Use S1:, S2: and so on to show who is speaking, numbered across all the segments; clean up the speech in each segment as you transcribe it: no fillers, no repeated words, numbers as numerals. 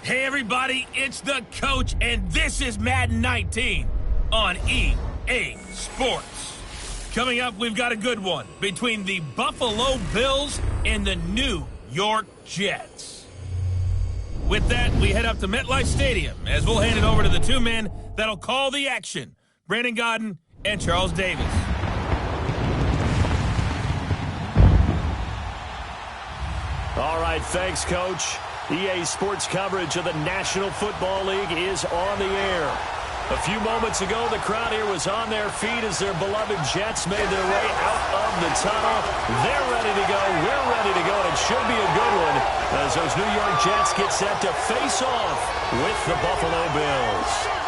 S1: Hey everybody, it's the coach, and this is Madden 19 on EA Sports. Coming up, we've got a good one between the Buffalo Bills and the New York Jets. With that, we head up to MetLife Stadium as we'll hand it over to the two men that'll call the action, Brandon Gaudin and Charles Davis.
S2: All right, thanks, Coach. EA Sports coverage of the National Football League is on the air. A few moments ago, the crowd here was on their feet as their beloved Jets made their way out of the tunnel. They're ready to go. We're ready to go, and it should be a good one as those New York Jets get set to face off with the Buffalo Bills.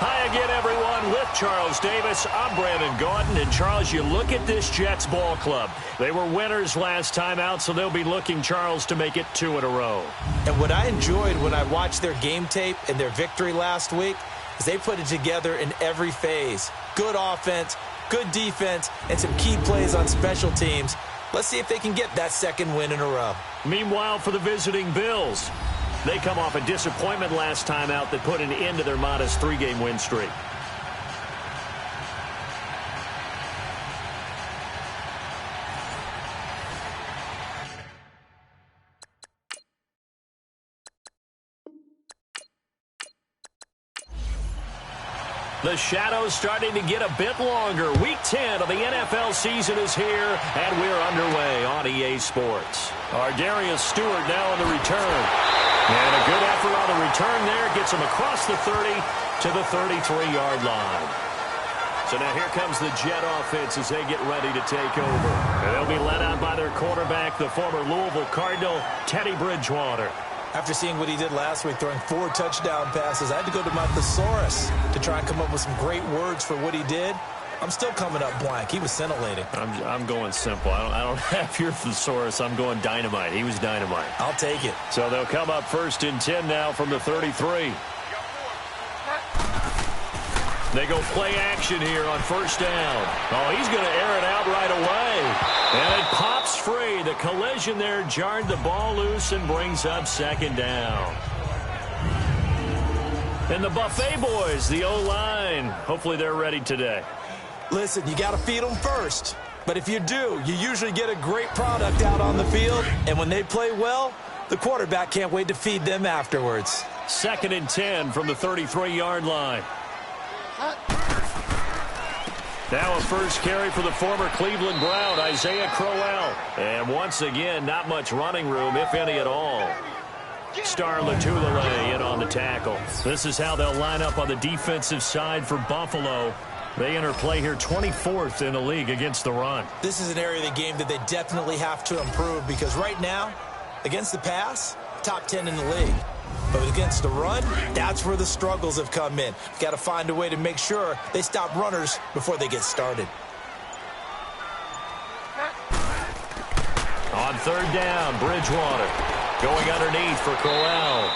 S2: Hi again, everyone. With Charles Davis, I'm Brandon Gaudin. And, Charles, you look at this Jets ball club. They were winners last time out, so they'll be looking, Charles, to make it 2 in a row.
S3: And what I enjoyed when I watched their game tape and their victory last week is they put it together in every phase. Good offense, good defense, and some key plays on special teams. Let's see if they can get that second win in a row.
S2: Meanwhile, for the visiting Bills, they come off a disappointment last time out that put an end to their modest 3-game win streak. The shadow's starting to get a bit longer. Week 10 of the NFL season is here, and we're underway on EA Sports. Our Darius Stewart now on the return. And a good effort on the return there. Gets him across the 30 to the 33-yard line. So now here comes the Jet offense as they get ready to take over. And they'll be led out by their quarterback, the former Louisville Cardinal, Teddy Bridgewater.
S3: After seeing what he did last week, throwing 4 touchdown passes, I had to go to my thesaurus to try and come up with some great words for what he did. I'm still coming up blank. He was scintillating.
S2: I'm going simple. I don't have your thesaurus. I'm going dynamite. He was dynamite.
S3: I'll take it.
S2: So they'll come up 1st and 10 now from the 33. They go play action here on 1st down. Oh, he's going to air it out right away. And it pops free. The collision there jarred the ball loose and brings up 2nd down. And the Buffet boys, the O-line, hopefully they're ready today.
S3: Listen, you got to feed them first. But if you do, you usually get a great product out on the field. And when they play well, the quarterback can't wait to feed them afterwards.
S2: 2nd and 10 from the 33-yard line. Now a first carry for the former Cleveland Brown, Isaiah Crowell. And once again, not much running room, if any at all. Star Latulippe in on the tackle. This is how they'll line up on the defensive side for Buffalo. They enter play here 24th in the league against the run.
S3: This is an area of the game that they definitely have to improve because right now, against the pass, top 10 in the league. But against the run, that's where the struggles have come in. Got to find a way to make sure they stop runners before they get started.
S2: On 3rd down, Bridgewater going underneath for Crowell.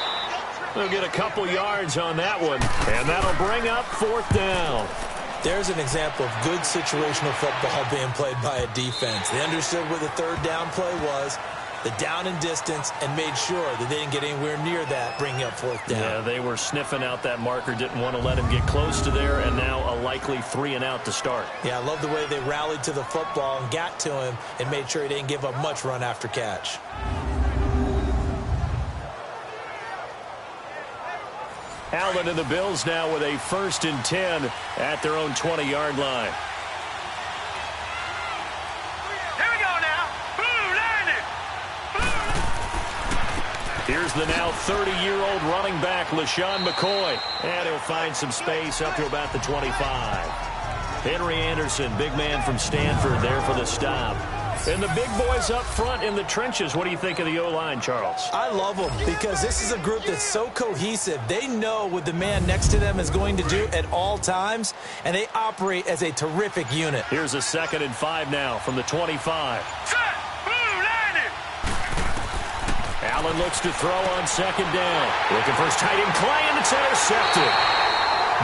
S2: They'll get a couple yards on that one, and that'll bring up 4th down.
S3: There's an example of good situational football being played by a defense. They understood what the 3rd down play was, the down and distance, and made sure that they didn't get anywhere near that, bringing up 4th down.
S2: Yeah, they were sniffing out that marker, didn't want to let him get close to there, and now a likely 3 and out to start.
S3: Yeah, I love the way they rallied to the football and got to him and made sure he didn't give up much run after catch.
S2: Allen and the Bills now with a 1st and 10 at their own 20-yard line. Here's the now 30-year-old running back, LaShawn McCoy. And he'll find some space up to about the 25. Henry Anderson, big man from Stanford, there for the stop. And the big boys up front in the trenches. What do you think of the O-line, Charles?
S3: I love them because this is a group that's so cohesive. They know what the man next to them is going to do at all times, and they operate as a terrific unit.
S2: Here's a 2nd and 5 now from the 25. Allen looks to throw on 2nd down. Looking for his tight end Clay, and it's intercepted.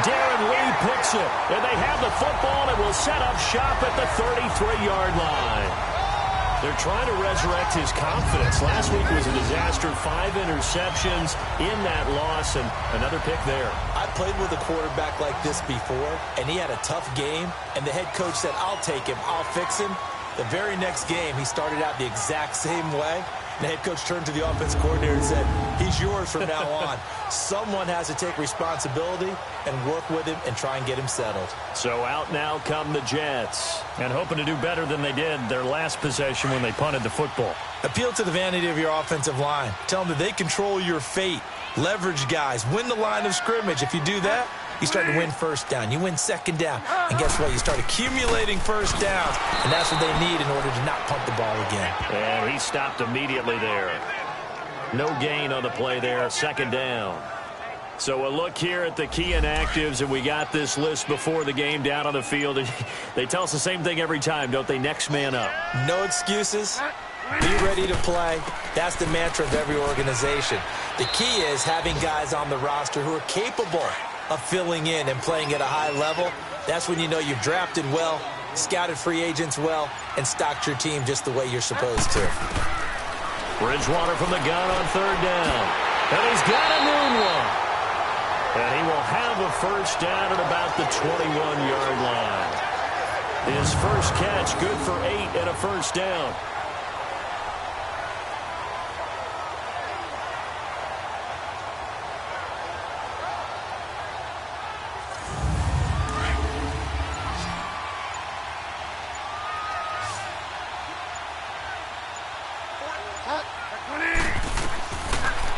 S2: Darren Lee picks it, and they have the football and will set up shop at the 33-yard line. They're trying to resurrect his confidence. Last week was a disaster. 5 interceptions in that loss, and another pick there.
S3: I played with a quarterback like this before, and he had a tough game, and the head coach said, I'll take him, I'll fix him. The very next game, he started out the exact same way. The head coach turned to the offense coordinator and said, he's yours from now on. Someone has to take responsibility and work with him and try and get him settled.
S2: So out now come the Jets, and hoping to do better than they did their last possession when they punted the football.
S3: Appeal to the vanity of your offensive line. Tell them that they control your fate. Leverage guys. Win the line of scrimmage. If you do that, you start to win first down. You win second down. And guess what? You start accumulating first downs. And that's what they need in order to not punt the ball again.
S2: And he stopped immediately there. No gain on the play there. Second down. So a look here at the key inactives, and we got this list before the game down on the field. They tell us the same thing every time, don't they? Next man up.
S3: No excuses. Be ready to play. That's the mantra of every organization. The key is having guys on the roster who are capable of filling in and playing at a high level. That's when you know you've drafted well, scouted free agents well, and stocked your team just the way you're supposed to.
S2: Bridgewater from the gun on third down. And he's got a noon one. And he will have a first down at about the 21-yard line. His first catch, good for 8 and a first down.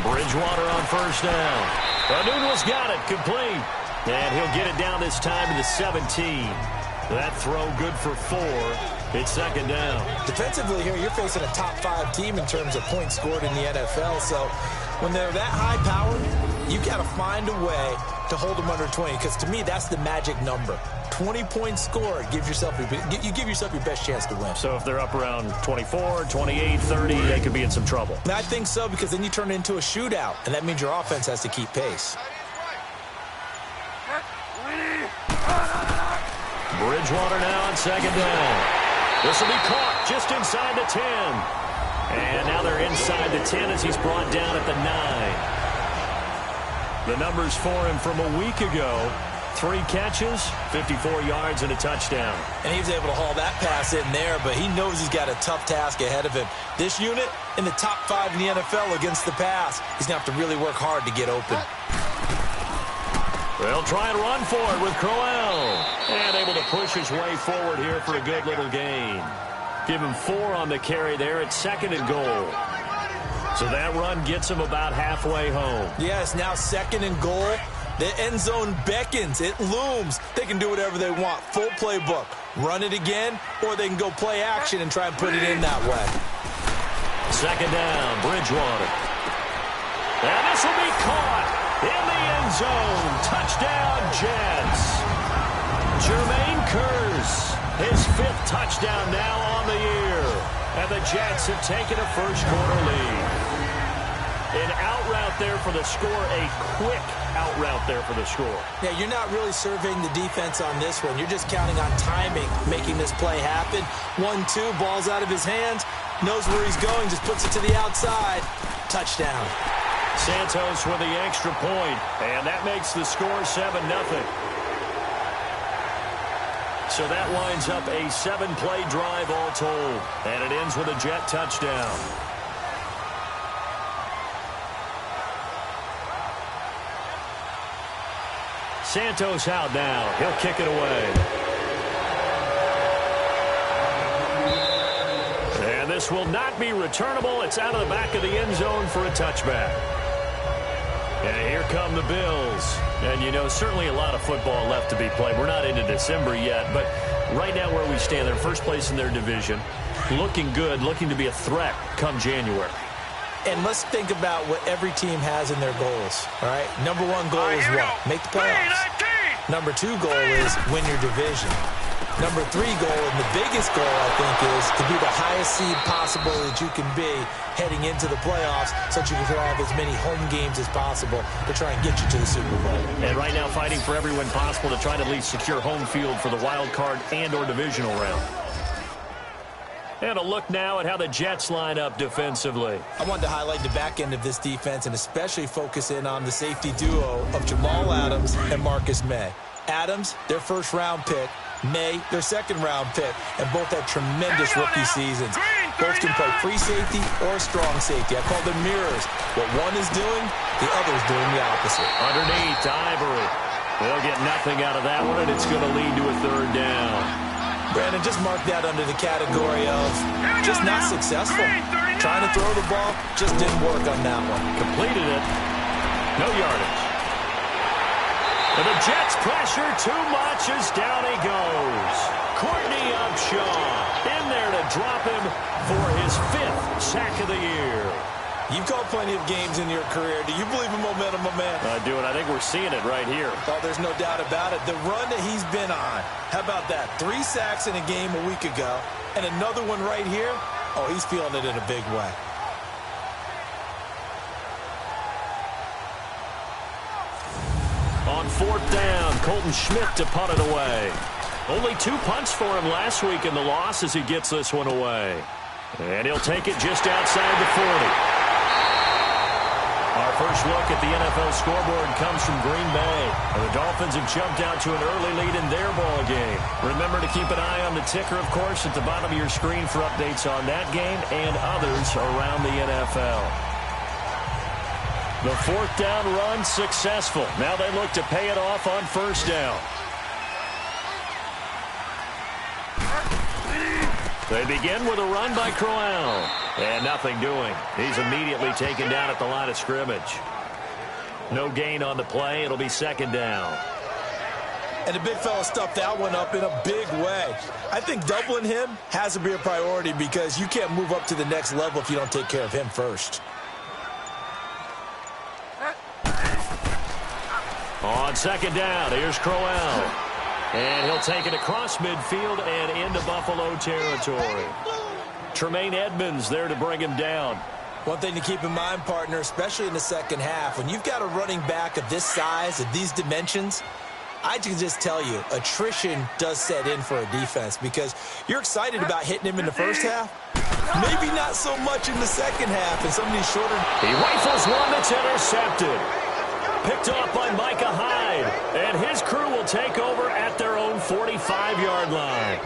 S2: Bridgewater on first down. Anuno's got it, complete. And he'll get it down this time to the 17. That throw good for 4. It's second down.
S3: Defensively here, you're facing a top 5 team in terms of points scored in the NFL. So when they're that high-powered, you got to find a way to hold them under 20. Because to me, that's the magic number. 20 points scored, you give yourself your best chance to win.
S2: So if they're up around 24, 28, 30, they could be in some trouble.
S3: And I think so, because then you turn it into a shootout, and that means your offense has to keep pace.
S2: Bridgewater now on second down. This will be caught just inside the 10. And now they're inside the 10 as he's brought down at the 9. The numbers for him from a week ago: 3 catches, 54 yards, and a touchdown.
S3: And he was able to haul that pass in there, but he knows he's got a tough task ahead of him. This unit in the top 5 in the NFL against the pass. He's going to have to really work hard to get open.
S2: They'll try and run for it with Crowell. And able to push his way forward here for a good little gain. Give him 4 on the carry there at second and goal. So that run gets him about halfway home.
S3: Yes, now second and goal. The end zone beckons. It looms. They can do whatever they want. Full playbook. Run it again, or they can go play action and try and put it in that way.
S2: Second down, Bridgewater. And this will be caught in the end zone. Touchdown, Jets. Jermaine Kearse, his 5th touchdown now on the year. And the Jets have taken a first-quarter lead. An out route there for the score, a quick out route there for the score.
S3: Yeah, you're not really surveying the defense on this one. You're just counting on timing, making this play happen. 1-2, ball's out of his hands, knows where he's going, just puts it to the outside. Touchdown.
S2: Santos with the extra point, and that makes the score 7-0. So that winds up a 7-play drive all told, and it ends with a Jet touchdown. Santos out now. He'll kick it away. And this will not be returnable. It's out of the back of the end zone for a touchback. And here come the Bills. And, you know, certainly a lot of football left to be played. We're not into December yet, but right now where we stand, they're first place in their division. Looking good, looking to be a threat come January.
S3: And let's think about what every team has in their goals, all right? Number 1 goal is what? Make the playoffs. Number 2 goal is win your division. Number 3 goal, and the biggest goal, I think, is to be the highest seed possible that you can be heading into the playoffs so that you can have as many home games as possible to try and get you to the Super Bowl.
S2: And right now fighting for every win possible to try to at least secure home field for the wild card and or divisional round. And a look now at how the Jets line up defensively.
S3: I wanted to highlight the back end of this defense and especially focus in on the safety duo of Jamal Adams and Marcus May. Adams, their first-round pick. May, their second-round pick. And both had tremendous rookie seasons. Both can play free safety or strong safety. I call them mirrors. What one is doing, the other is doing the opposite.
S2: Underneath, Ivory. They'll get nothing out of that one, and it's going to lead to a third down.
S3: Brandon, just mark that under the category of just not successful. Trying to throw the ball, just didn't work on that one.
S2: Completed it. No yardage. And the Jets pressure too much as down he goes. Courtney Upshaw in there to drop him for his 5th sack of the year.
S3: You've called plenty of games in your career. Do you believe in momentum, my man?
S2: I do, and I think we're seeing it right here.
S3: Oh, there's no doubt about it. The run that he's been on. How about that? 3 sacks in a game a week ago, and another one right here. Oh, he's feeling it in a big way.
S2: On 4th down, Colton Schmidt to punt it away. Only 2 punts for him last week in the loss as he gets this one away. And he'll take it just outside the 40. Our first look at the NFL scoreboard comes from Green Bay. And the Dolphins have jumped out to an early lead in their ball game. Remember to keep an eye on the ticker, of course, at the bottom of your screen for updates on that game and others around the NFL. The 4th down run successful. Now they look to pay it off on 1st down. They begin with a run by Crowell. And nothing doing. He's immediately taken down at the line of scrimmage. No gain on the play. It'll be 2nd down.
S3: And the big fella stuffed that one up in a big way. I think doubling him has to be a priority because you can't move up to the next level if you don't take care of him first.
S2: On 2nd down, here's Crowell. And he'll take it across midfield and into Buffalo territory. Tremaine Edmonds there to bring him down.
S3: One thing to keep in mind, partner, especially in the second half, when you've got a running back of this size, of these dimensions, I can just tell you, attrition does set in for a defense because you're excited about hitting him in the first half. Maybe not so much in the second half, and some of these shorter...
S2: He rifles one that's intercepted. Picked off by Micah Hyde. And his crew will take over at their own 45-yard line.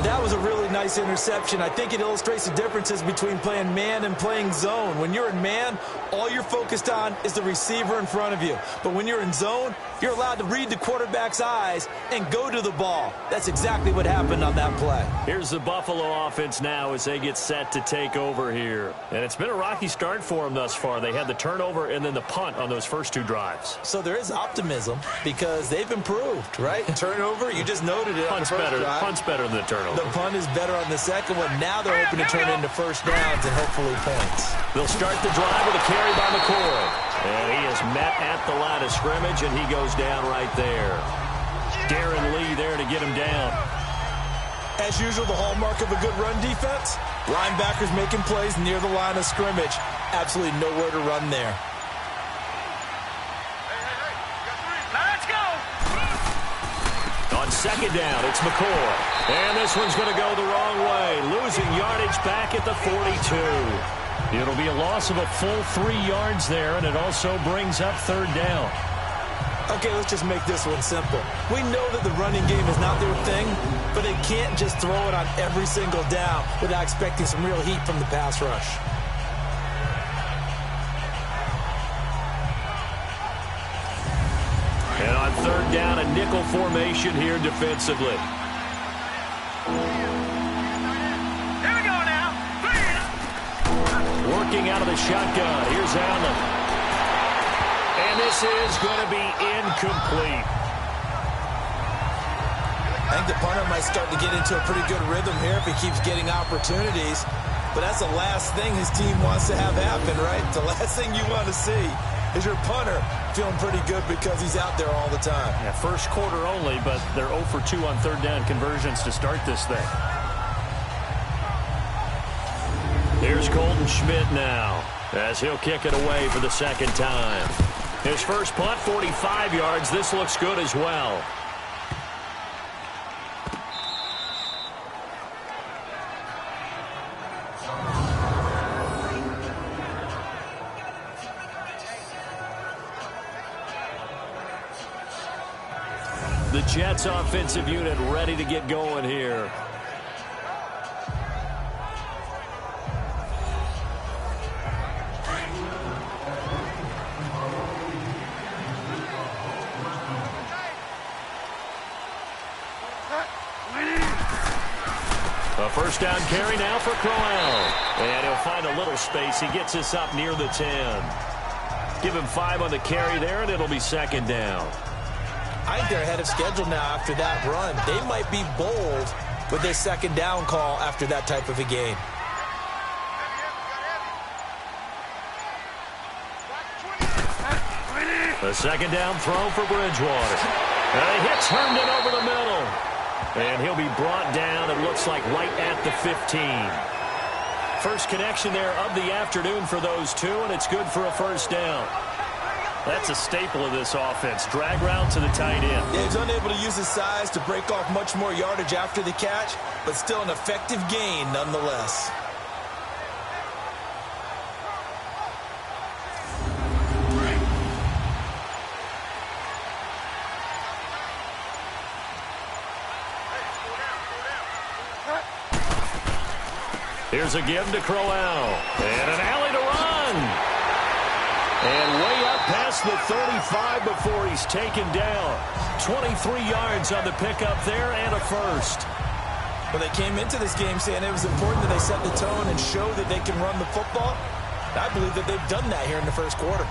S3: That was a really nice interception. I think it illustrates the differences between playing man and playing zone. When you're in man, all you're focused on is the receiver in front of you. But when you're in zone, you're allowed to read the quarterback's eyes and go to the ball. That's exactly what happened on that play.
S2: Here's the Buffalo offense now as they get set to take over here. And it's been a rocky start for them thus far. They had the turnover and then the punt on those first 2 drives.
S3: So there is optimism because they've improved, right? Turnover, you just noted it on the first drive.
S2: Punt's better than the turnover.
S3: The punt is better on the second one. Now they're hoping to turn it into first downs and hopefully points.
S2: They'll start the drive with a carry by McCoy. And he is met at the line of scrimmage, and he goes down right there. Darren Lee there to get him down.
S3: As usual, the hallmark of a good run defense, linebackers making plays near the line of scrimmage. Absolutely nowhere to run there.
S4: Let's go!
S2: On 2nd down, it's McCoy. And this one's going to go the wrong way, losing yardage back at the 42. It'll be a loss of a full 3 yards there, and it also brings up 3rd down.
S3: Okay, let's just make this one simple. We know that the running game is not their thing, but they can't just throw it on every single down without expecting some real heat from the pass rush.
S2: And on 3rd down, a nickel formation here defensively.
S4: Here we go now.
S2: Working out of the shotgun. Here's Allen. And this is going to be incomplete.
S3: I think the punter might start to get into a pretty good rhythm here if he keeps getting opportunities. But that's the last thing his team wants to have happen, right? The last thing you want to see is your punter feeling pretty good because he's out there all the time.
S2: Yeah, first quarter only, but they're 0 for 2 on 3rd down conversions to start this thing. Here's Colton Schmidt now as he'll kick it away for the 2nd time. His first punt, 45 yards. This looks good as well. The Jets offensive unit ready to get going here. A first down carry now for Crowell. And he'll find a little space. He gets us up near the 10. Give him 5 on the carry there, and it'll be second down.
S3: I think they're ahead of schedule now after that run. They might be bold with their second down call after that type of a game.
S2: The second down throw for Bridgewater. And he hits Herndon over the middle. And he'll be brought down, it looks like, right at the 15. First connection there of the afternoon for those two, and it's good for a first down. That's a staple of this offense. Drag route to the tight end.
S3: Yeah, he's unable to use his size to break off much more yardage after the catch, but still an effective gain nonetheless.
S2: Here's a give to Crowell. And an alley to run. And way up past the 35 before he's taken down. 23 yards on the pickup there and a first.
S3: Well, they came into this game saying it was important that they set the tone and show that they can run the football. I believe that they've done that here in the first quarter.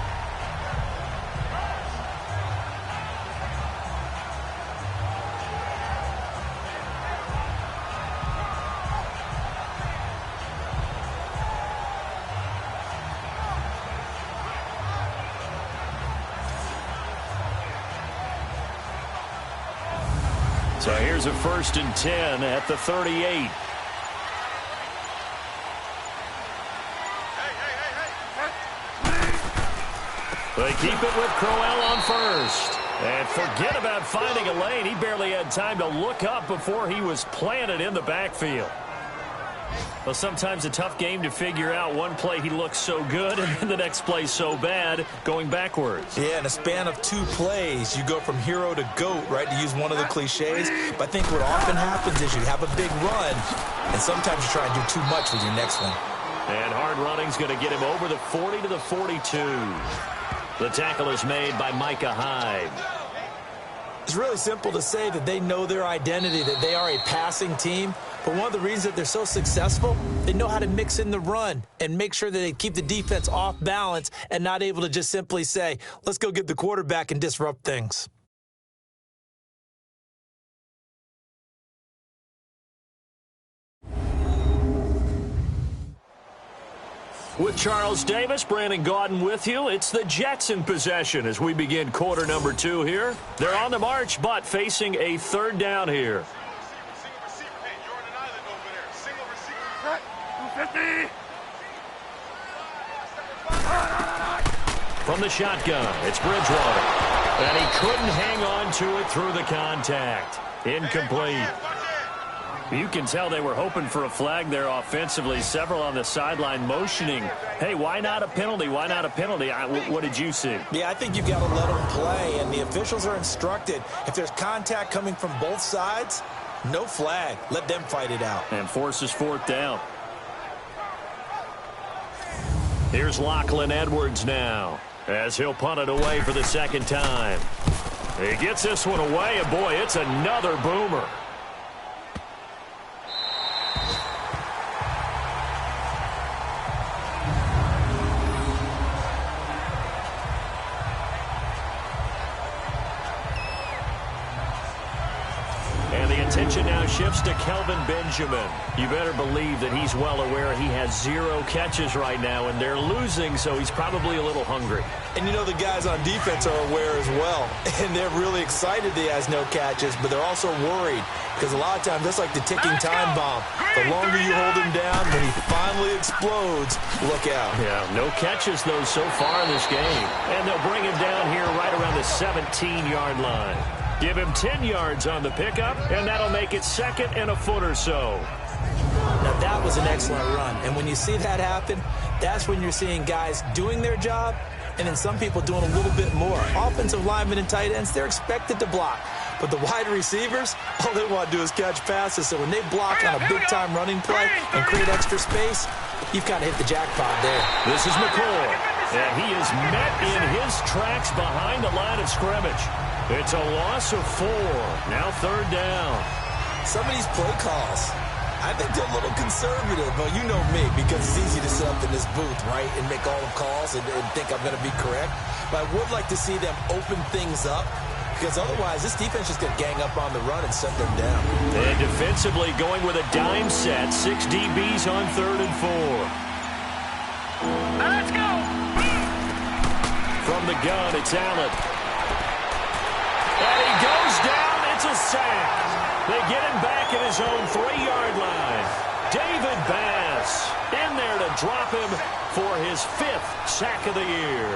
S2: So here's a 1st and 10 at the 38. They keep it with Crowell on first. And forget about finding a lane. He barely had time to look up before he was planted in the backfield. Well, sometimes a tough game to figure out. One play he looks so good, and then the next play so bad, going backwards.
S3: Yeah, in a span of 2 plays, you go from hero to GOAT, right, to use one of the cliches. But I think what often happens is you have a big run, and sometimes you try and do too much with your next one.
S2: And hard running's going to get him over the 40 to the 42. The tackle is made by Micah Hyde.
S3: It's really simple to say that they know their identity, that they are a passing team. But one of the reasons that they're so successful, they know how to mix in the run and make sure that they keep the defense off balance and not able to just simply say, let's go get the quarterback and disrupt things.
S2: With Charles Davis, Brandon Gaudin with you. It's the Jets in possession as we begin quarter number 2 here. They're on the march, but facing a 3rd down here. From the shotgun, it's Bridgewater. And he couldn't hang on to it through the contact. Incomplete. You can tell they were hoping for a flag there offensively. Several on the sideline motioning, hey, why not a penalty? Why not a penalty? What did you see?
S3: Yeah, I think you've got to let them play, and the officials are instructed. If there's contact coming from both sides, no flag. Let them fight it out.
S2: And forces 4th down. Here's Lachlan Edwards now, as he'll punt it away for the 2nd time. He gets this one away, and boy, it's another boomer. Attention now shifts to Kelvin Benjamin. You better believe that he's well aware he has 0 catches right now, and they're losing, so he's probably a little hungry.
S3: And you know the guys on defense are aware as well, and they're really excited that he has no catches, but they're also worried because a lot of times that's like the ticking time bomb. The longer you hold him down, when he finally explodes, look out.
S2: Yeah, no catches, though, so far in this game. And they'll bring him down here right around the 17-yard line. Give him 10 yards on the pickup, and that'll make it 2nd and a foot or so.
S3: Now, that was an excellent run. And when you see that happen, that's when you're seeing guys doing their job and then some people doing a little bit more. Offensive linemen and tight ends, they're expected to block. But the wide receivers, all they want to do is catch passes. So when they block on a big-time running play and create extra space, you've got to hit the jackpot there.
S2: This is McCoy, and he is met in his tracks behind the line of scrimmage. It's a loss of 4. Now 3rd down.
S3: Some of these play calls, I think they're a little conservative, but you know me, because it's easy to sit up in this booth, right, and make all the calls and think I'm going to be correct. But I would like to see them open things up, because otherwise this defense is going to gang up on the run and shut them down.
S2: And defensively going with a dime set, 6 DBs on 3rd and 4.
S4: Now let's go.
S2: From the gun, it's Allen. And he goes down. It's a sack. They get him back at his own 3-yard line. David Bass in there to drop him for his 5th sack of the year.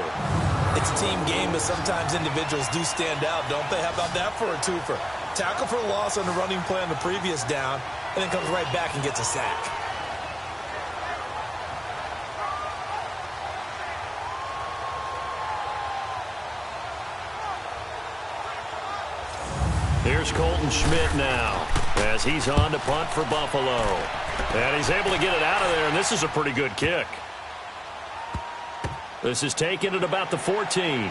S3: It's a team game, but sometimes individuals do stand out, don't they? How about that for a twofer? Tackle for a loss on the running play on the previous down, and then comes right back and gets a sack.
S2: Here's Colton Schmidt now as he's on to punt for Buffalo. And he's able to get it out of there, and this is a pretty good kick. This is taken at about the 14.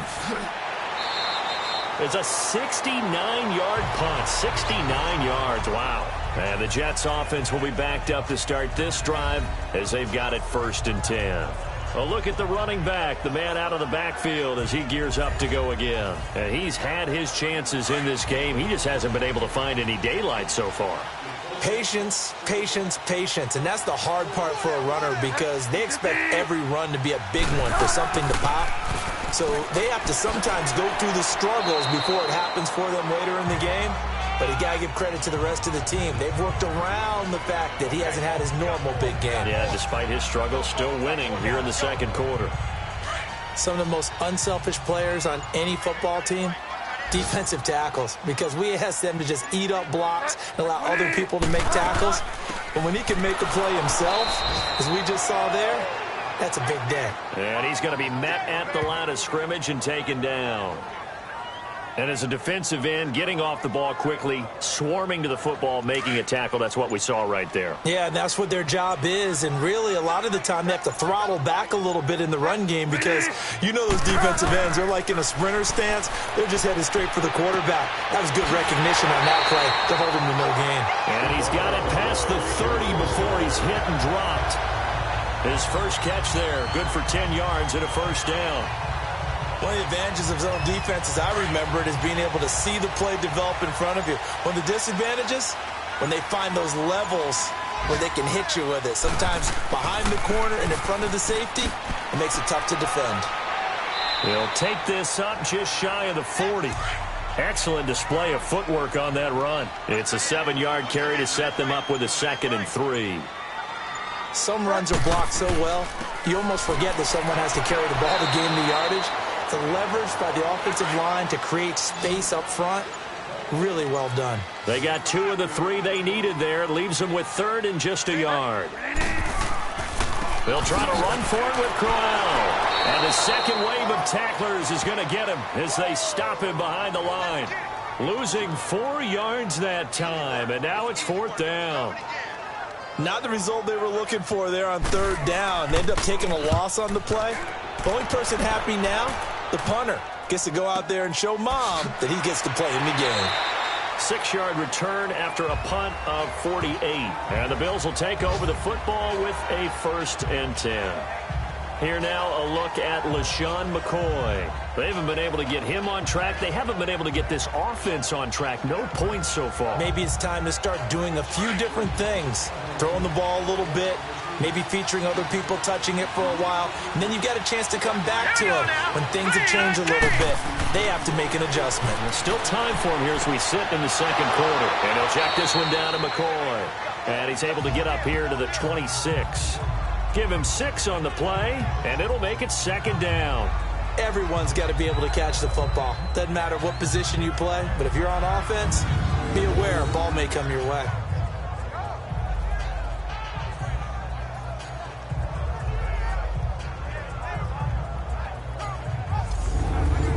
S2: It's a 69-yard punt. 69 yards. Wow. And the Jets offense will be backed up to start this drive as they've got it 1st and 10. A look at the running back, the man out of the backfield as he gears up to go again. And he's had his chances in this game. He just hasn't been able to find any daylight so far.
S3: Patience, patience, patience. And that's the hard part for a runner, because they expect every run to be a big one for something to pop. So they have to sometimes go through the struggles before it happens for them later in the game. But you got to give credit to the rest of the team. They've worked around the fact that he hasn't had his normal big game.
S2: Yeah, despite his struggles, still winning here in the 2nd quarter.
S3: Some of the most unselfish players on any football team, defensive tackles, because we ask them to just eat up blocks and allow other people to make tackles. But when he can make a play himself, as we just saw there, that's a big day.
S2: And he's going to be met at the line of scrimmage and taken down. And as a defensive end, getting off the ball quickly, swarming to the football, making a tackle, that's what we saw right there.
S3: Yeah, and that's what their job is. And really, a lot of the time, they have to throttle back a little bit in the run game, because you know those defensive ends, they're like in a sprinter stance. They're just headed straight for the quarterback. That was good recognition on that play to hold him to no gain.
S2: And he's got it past the 30 before he's hit and dropped. His first catch there, good for 10 yards and a 1st down.
S3: One of the advantages of zone defense, as I remember it, is being able to see the play develop in front of you. One of the disadvantages, when they find those levels where they can hit you with it. Sometimes behind the corner and in front of the safety, it makes it tough to defend.
S2: He'll take this up just shy of the 40. Excellent display of footwork on that run. It's a 7-yard carry to set them up with a 2nd and 3.
S3: Some runs are blocked so well, you almost forget that someone has to carry the ball to gain the yardage. The leverage by the offensive line to create space up front, really well done.
S2: They got 2 of the 3 they needed there. It leaves them with 3rd and just a yard. They'll try to run for it with Crowell. And the second wave of tacklers is going to get him as they stop him behind the line. Losing 4 yards that time, and now it's 4th down.
S3: Not the result they were looking for there on 3rd down. They end up taking a loss on the play. The only person happy now, the punter, gets to go out there and show Mom that he gets to play in the game.
S2: 6-yard return after a punt of 48. And the Bills will take over the football with a 1st and 10. Here now a look at LeSean McCoy. They haven't been able to get him on track. They haven't been able to get this offense on track. No points so far.
S3: Maybe it's time to start doing a few different things. Throwing the ball a little bit, maybe featuring other people touching it for a while, and then you've got a chance to come back to it when things have changed a little bit. They have to make an adjustment.
S2: There's still time for him here as we sit in the 2nd quarter. And he'll check this one down to McCoy. And he's able to get up here to the 26. Give him 6 on the play, and it'll make it 2nd down.
S3: Everyone's got to be able to catch the football. Doesn't matter what position you play, but if you're on offense, be aware a ball may come your way.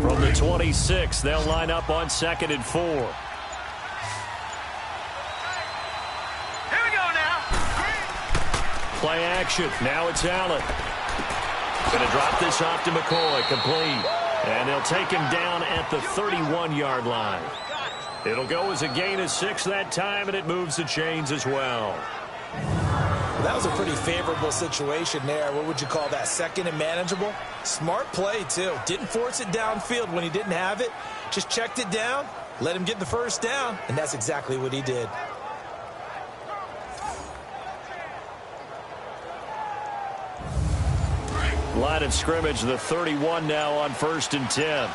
S2: From the 26, they'll line up on 2nd and 4. action. Now it's Allen. Going to drop this off to McCoy. Complete. And they'll take him down at the 31-yard line. It'll go as a gain of 6 that time, and it moves the chains as well.
S3: That was a pretty favorable situation there. What would you call that? Second and manageable? Smart play, too. Didn't force it downfield when he didn't have it. Just checked it down, let him get the first down, and that's exactly what he did.
S2: Line of scrimmage, the 31 now on 1st and 10.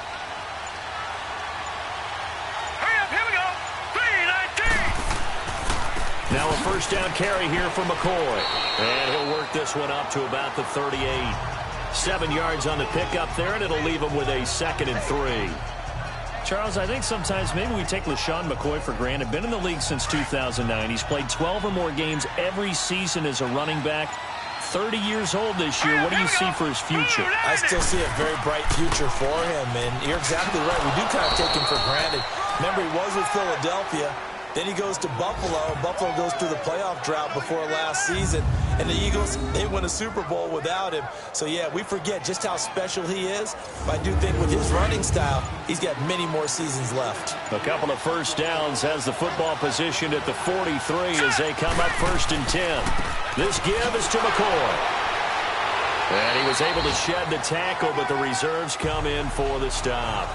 S4: Hurry up, here we go. 3-19.
S2: Now a first down carry here for McCoy. And he'll work this one up to about the 38. 7 yards on the pickup there, and it'll leave him with a 2nd and 3.
S5: Charles, I think sometimes maybe we take LeSean McCoy for granted. Been in the league since 2009. He's played 12 or more games every season as a running back. 30 years old this year. What do you see for his future?
S3: I still see a very bright future for him, and you're exactly right. We do kind of take him for granted. Remember, he was with Philadelphia. Then he goes to Buffalo. Buffalo goes through the playoff drought before last season. And the Eagles, they win a Super Bowl without him. So, yeah, we forget just how special he is. But I do think with his running style, he's got many more seasons left.
S2: A couple of first downs, has the football positioned at the 43 as they come up 1st and 10. This give is to McCoy. And he was able to shed the tackle, but the reserves come in for the stop.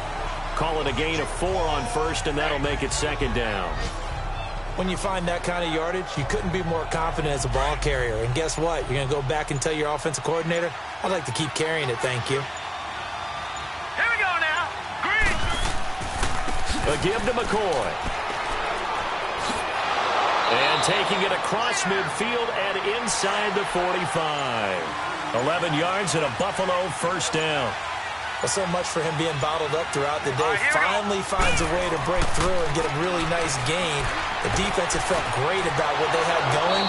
S2: Call it a gain of 4 on 1st, and that'll make it 2nd down.
S3: When you find that kind of yardage, you couldn't be more confident as a ball carrier. And guess what? You're going to go back and tell your offensive coordinator, I'd like to keep carrying it, thank you.
S4: Here we go now. Green.
S2: A give to McCoy. And taking it across midfield and inside the 45. 11 yards and a Buffalo first down.
S3: Well, so much for him being bottled up throughout the day. Finally finds a way to break through and get a really nice gain. The defense had felt great about what they had going.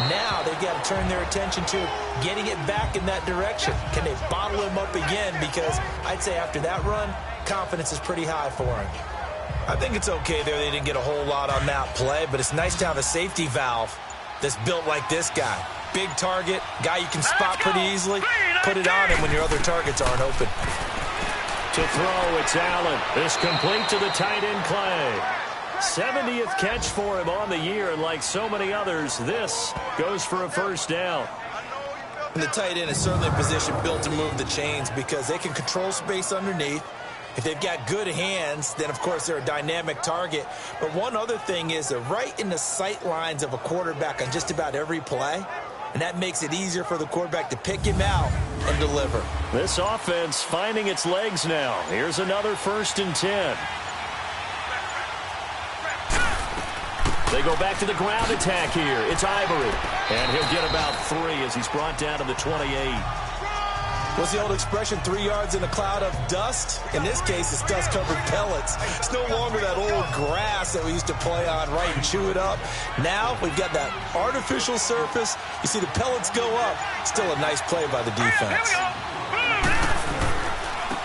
S3: Now they've got to turn their attention to getting it back in that direction. Can they bottle him up again? Because I'd say after that run, confidence is pretty high for him. I think it's okay there. They didn't get a whole lot on that play, but it's nice to have a safety valve that's built like this guy. Big target, guy you can spot pretty easily. Put it on him when your other targets aren't open.
S2: To throw, it's Allen. This complete to the tight end, Clay. 70th catch for him on the year, and like so many others, this goes for a first down.
S3: And the tight end is certainly a position built to move the chains because they can control space underneath. If they've got good hands, then, of course, they're a dynamic target. But one other thing is they're right in the sight lines of a quarterback on just about every play. And that makes it easier for the quarterback to pick him out and deliver.
S2: This offense finding its legs now. Here's another 1st and 10. They go back to the ground attack here. It's Ivory. And he'll get about 3 as he's brought down to the 28.
S3: What's the old expression, 3 yards in a cloud of dust? In this case, it's dust-covered pellets. It's no longer that old grass that we used to play on, right, and chew it up. Now we've got that artificial surface. You see the pellets go up. Still a nice play by the defense.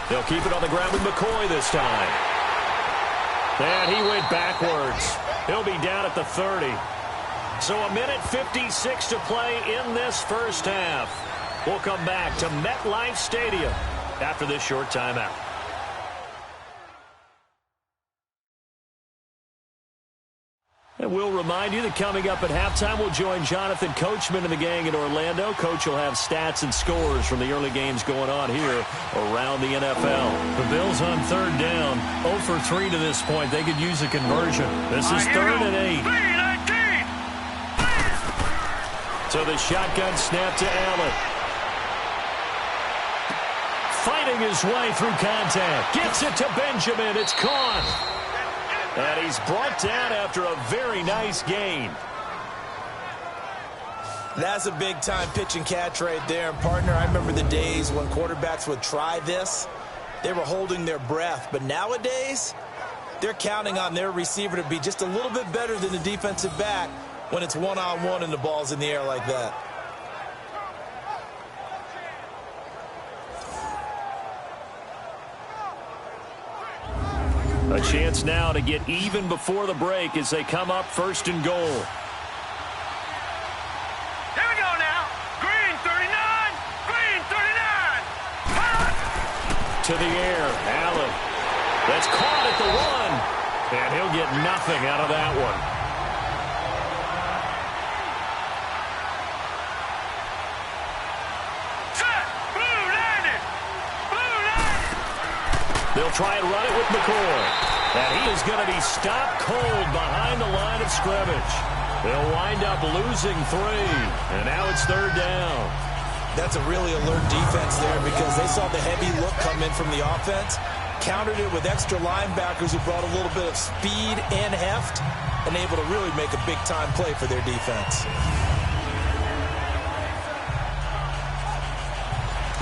S2: They'll keep it on the ground with McCoy this time. And he went backwards. He'll be down at the 30. So a minute 56 to play in this first half. We'll come back to MetLife Stadium after this short timeout. And we'll remind you that coming up at halftime, we'll join Jonathan Coachman and the gang in Orlando. Coach will have stats and scores from the early games going on here around the NFL.
S5: The Bills on 3rd down, 0 for 3 to this point. They could use a conversion. This is 3rd and 8.
S4: 3-19.
S2: So the shotgun snap to Allen. Fighting his way through contact. Gets it to Benjamin. It's caught. And he's brought down after a very nice gain.
S3: That's a big-time pitch and catch right there. And, partner, I remember the days when quarterbacks would try this. They were holding their breath. But nowadays, they're counting on their receiver to be just a little bit better than the defensive back when it's one-on-one and the ball's in the air like that.
S2: A chance now to get even before the break as they come up 1st and goal.
S4: Here we go now. Green.
S2: to the air. Allen. That's caught at the 1. And he'll get nothing out of that one. They'll try and run it with McCoy. And he is going to be stopped cold behind the line of scrimmage. They'll wind up losing 3. And now it's 3rd down.
S3: That's a really alert defense there because they saw the heavy look come in from the offense, countered it with extra linebackers who brought a little bit of speed and heft, and able to really make a big-time play for their defense.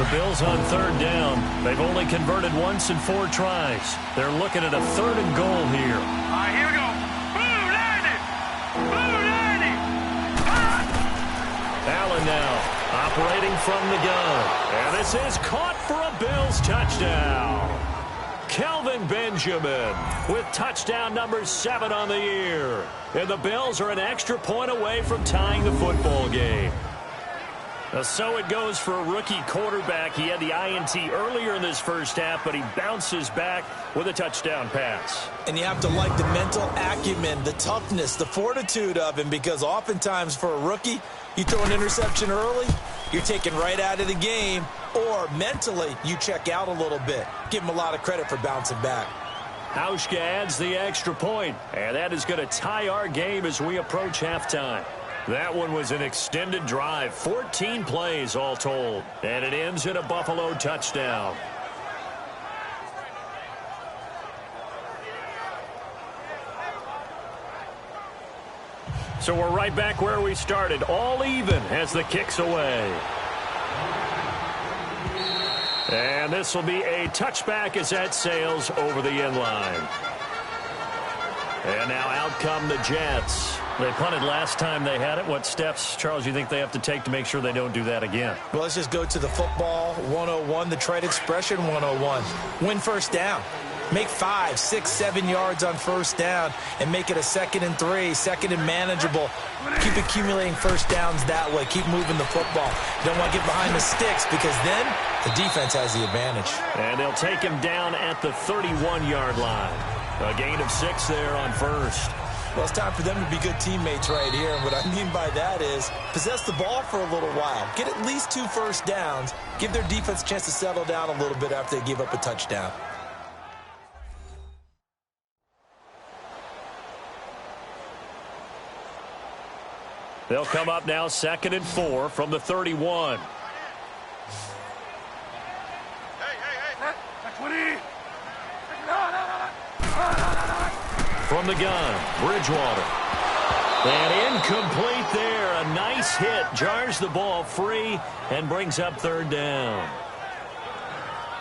S2: The Bills on 3rd down. They've only converted once in 4 tries. They're looking at a 3rd and goal here.
S4: All right, here we go. Blue 90. Blue 90.
S2: Allen now operating from the gun. And this is caught for a Bills touchdown. Kelvin Benjamin with touchdown number 7 on the year. And the Bills are an extra point away from tying the football game. So it goes for a rookie quarterback. He had the INT earlier in this first half, but he bounces back with a touchdown pass.
S3: And you have to like the mental acumen, the toughness, the fortitude of him, because oftentimes for a rookie, you throw an interception early, you're taken right out of the game, or mentally you check out a little bit. Give him a lot of credit for bouncing back.
S2: Hauschka adds the extra point, and that is going to tie our game as we approach halftime. That one was an extended drive, 14 plays all told, and it ends in a Buffalo touchdown. So we're right back where we started, all even as the kick's away. And this will be a touchback as that sails over the end line. And now out come the Jets. They punted last time they had it. What steps, Charles, you think they have to take to make sure they don't do that again?
S3: Well, let's just go to the football 101, the trade expression 101. Win first down. Make 5, 6, 7 yards on first down and make it a 2nd and 3, 2nd and manageable. Keep accumulating first downs that way. Keep moving the football. You don't want to get behind the sticks because then the defense has the advantage.
S2: And they'll take him down at the 31-yard line. A gain of 6 there on first.
S3: Well, it's time for them to be good teammates right here. And what I mean by that is possess the ball for a little while. Get at least 2 first downs. Give their defense a chance to settle down a little bit after they give up a touchdown.
S2: They'll come up now 2nd and 4 from the 31. From the gun, Bridgewater. And incomplete there. A nice hit. Jars the ball free and brings up 3rd down.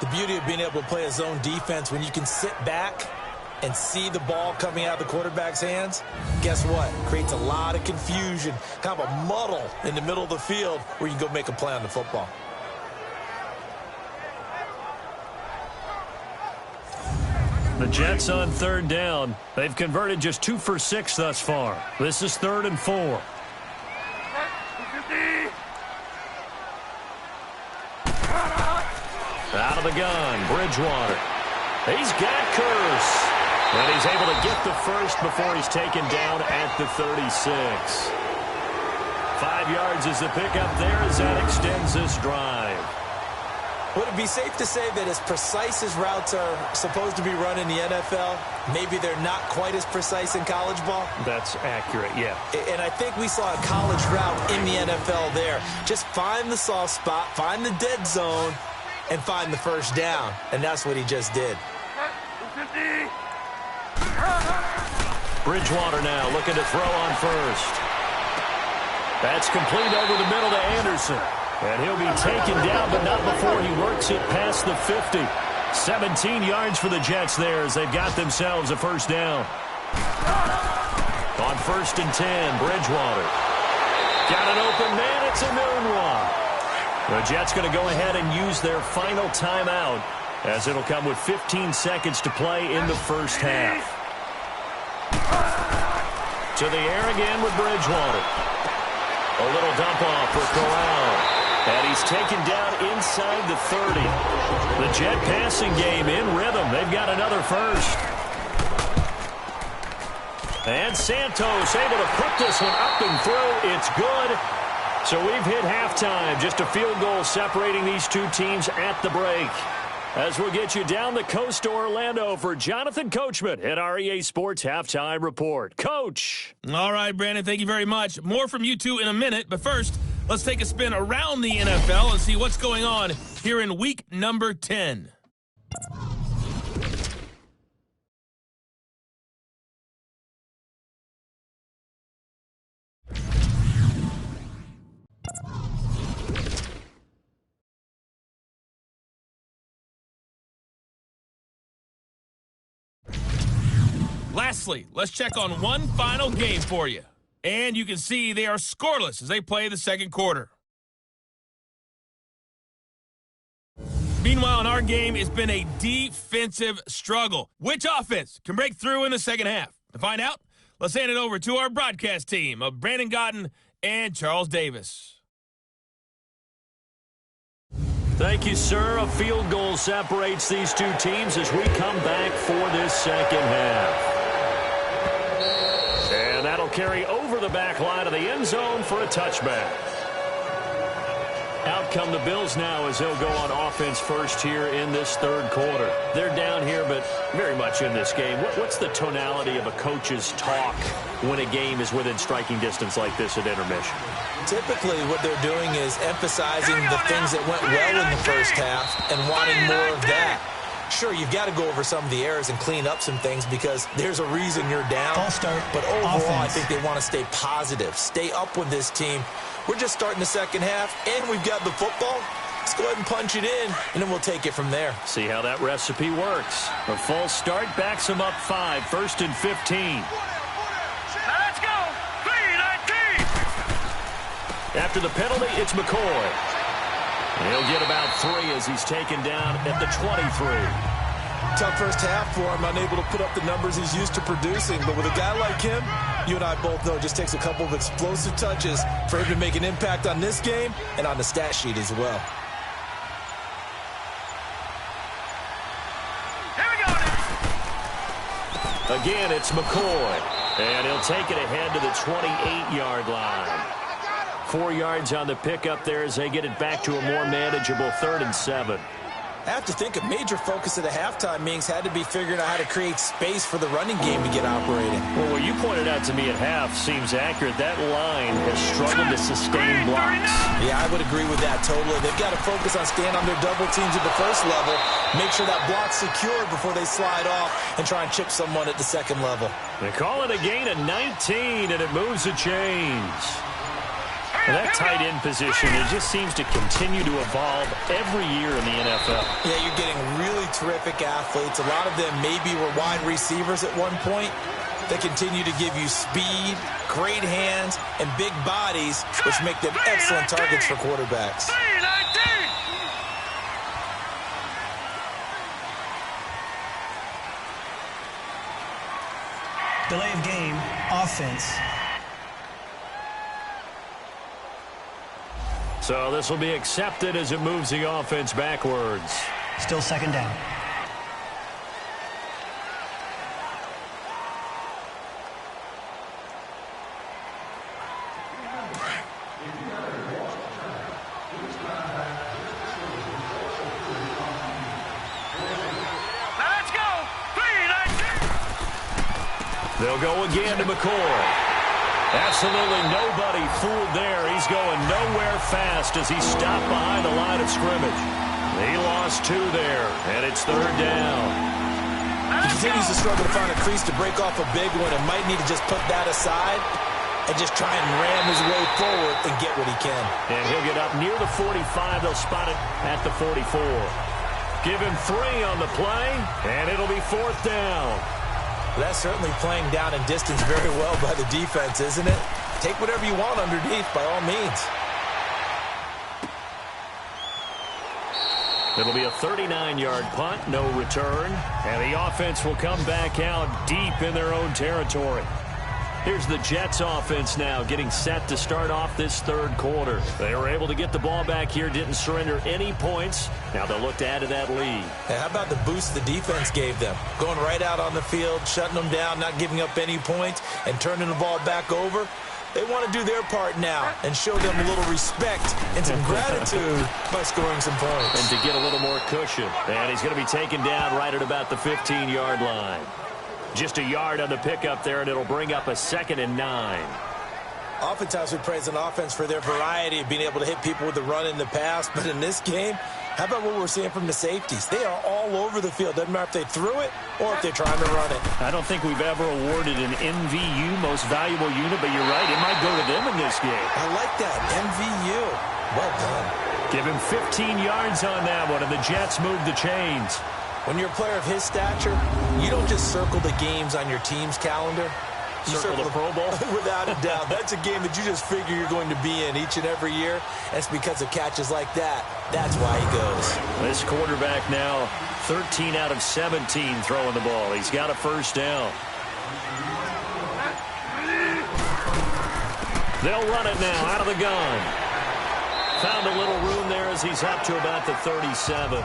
S3: The beauty of being able to play a zone defense when you can sit back and see the ball coming out of the quarterback's hands, guess what? Creates a lot of confusion, kind of a muddle in the middle of the field where you can go make a play on the football.
S2: The Jets on 3rd down. They've converted just 2 for 6 thus far. This is 3rd and 4. Out of the gun, Bridgewater. He's got Curse. And he's able to get the first before he's taken down at the 36. 5 yards is the pickup there as that extends this drive.
S3: Would it be safe to say that as precise as routes are supposed to be run in the NFL, maybe they're not quite as precise in college ball?
S2: That's accurate, yeah.
S3: And I think we saw a college route in the NFL there. Just find the soft spot, find the dead zone, and find the first down. And that's what he just did.
S2: Bridgewater now looking to throw on first. That's complete over the middle to Anderson. And he'll be taken down, but not before he works it past the 50. 17 yards for the Jets there as they've got themselves a first down. On 1st and 10, Bridgewater. Got an open man. It's a noon one. The Jets going to go ahead and use their final timeout as it'll come with 15 seconds to play in the first half. To the air again with Bridgewater. A little dump off for Corral. And he's taken down inside the 30. The Jet passing game in rhythm. They've got another first. And Santos able to put this one up and through. It's good. So we've hit halftime. Just a field goal separating these two teams at the break. As we'll get you down the coast to Orlando for Jonathan Coachman at our EA Sports Halftime Report. Coach.
S1: All right, Brandon, thank you very much. More from you two in a minute, but first, let's take a spin around the NFL and see what's going on here in week number 10. Lastly, let's check on one final game for you. And you can see they are scoreless as they play the second quarter. Meanwhile, in our game, it's been a defensive struggle. Which offense can break through in the second half? To find out, let's hand it over to our broadcast team of Brandon Gaudin and Charles Davis.
S2: Thank you, sir. A field goal separates these two teams as we come back for this second half. And that'll carry over the back line of the end zone for a touchback. Out come the Bills now as they'll go on offense first here in this third quarter. They're down here, but very much in this game. What's the tonality of a coach's talk when a game is within striking distance like this at intermission?
S3: Typically, what they're doing is emphasizing the things that went well in the first half and wanting more of that. Sure, you've got to go over some of the errors and clean up some things because there's a reason you're down. But overall, I think they want to stay positive, stay up with this team. We're just starting the second half, and we've got the football. Let's go ahead and punch it in, and then we'll take it from there.
S2: See how that recipe works. A false start backs them up 5, 1st and 15.
S4: Now let's go. 3-19.
S2: After the penalty, it's McCoy. He'll get about 3 as he's taken down at the 23.
S3: Tough first half for him, unable to put up the numbers he's used to producing. But with a guy like him, you and I both know it just takes a couple of explosive touches for him to make an impact on this game and on the stat sheet as well.
S4: Here we go.
S2: Again, it's McCoy. And he'll take it ahead to the 28-yard line. 4 yards on the pickup there as they get it back to a more manageable 3rd and 7.
S3: I have to think a major focus of the halftime meetings had to be figuring out how to create space for the running game to get operating.
S2: Well, what you pointed out to me at half seems accurate. That line has struggled to sustain blocks.
S3: Yeah, I would agree with that totally. They've got to focus on staying on their double teams at the first level, make sure that block's secure before they slide off and try and chip someone at the second level.
S2: They call it a gain of 19, and it moves the chains. And that tight end position, it just seems to continue to evolve every year in the NFL.
S3: Yeah, you're getting really terrific athletes. A lot of them maybe were wide receivers at one point. They continue to give you speed, great hands, and big bodies, which make them excellent targets for quarterbacks.
S4: 3-19.
S6: Delay of game, offense.
S2: So this will be accepted as it moves the offense backwards.
S6: Still second down.
S4: Now let's go. 3-19.
S2: They'll go again to McCoy. Absolutely nobody fooled there. He's going nowhere fast as he stopped behind the line of scrimmage. He lost 2 there, and it's 3rd down.
S3: He continues to struggle to find a crease to break off a big one and might need to just put that aside and just try and ram his way forward and get what he can.
S2: And he'll get up near the 45. They'll spot it at the 44. Give him 3 on the play, and it'll be 4th down.
S3: That's certainly playing down in distance very well by the defense, isn't it? Take whatever you want underneath, by all means.
S2: It'll be a 39-yard punt, no return, and the offense will come back out deep in their own territory.
S5: Here's the Jets offense now getting set to start off this third quarter. They were able to get the ball back here, didn't surrender any points. Now they'll look to add to that lead.
S3: Hey, how about the boost the defense gave them? Going right out on the field, shutting them down, not giving up any points, and turning the ball back over. They want to do their part now and show them a little respect and some gratitude by scoring some points.
S5: And to get a little more cushion. And he's going to be taken down right at about the 15-yard line. Just a yard on the pickup there, and it'll bring up a 2nd and 9.
S3: Oftentimes we praise an offense for their variety of being able to hit people with the run in the pass. But in this game, how about what we're seeing from the safeties? They are all over the field. Doesn't matter if they threw it or if they're trying to run it.
S5: I don't think we've ever awarded an MVU, most valuable unit, but you're right. It might go to them in this game.
S3: I like that. MVU. Well done.
S5: Give him 15 yards on that one, and the Jets move the chains.
S3: When you're a player of his stature, you don't just circle the games on your team's calendar. You
S5: circle the Pro Bowl?
S3: Without a doubt. That's a game that you just figure you're going to be in each and every year. That's because of catches like that. That's why he goes.
S5: This quarterback now 13 out of 17 throwing the ball. He's got a first down. They'll run it now out of the gun. Found a little room there as he's up to about the 37.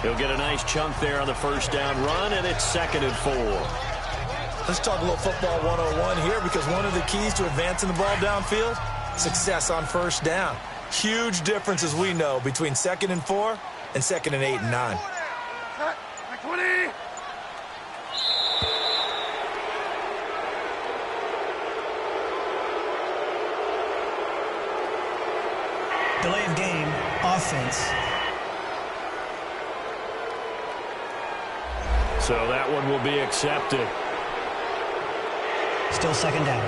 S5: He'll get a nice chunk there on the first down run, and it's 2nd and 4.
S3: Let's talk a little football 101 here, because one of the keys to advancing the ball downfield, success on first down. Huge difference, as we know, between 2nd and 4 and 2nd and 8 and 9.
S4: 20.
S6: Delay of game, offense.
S5: So that one will be accepted.
S6: Still 2nd down.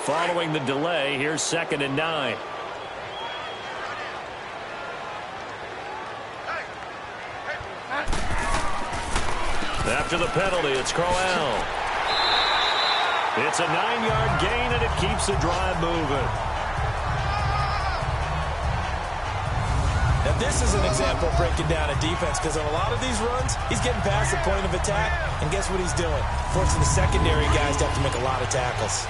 S5: Following the delay, here's 2nd and 9. After the penalty, it's Crowell. It's a 9-yard gain, and it keeps the drive moving.
S3: Now, this is an example of breaking down a defense, because on a lot of these runs, he's getting past the point of attack, and guess what he's doing? Forcing the secondary guys to have to make a lot of tackles.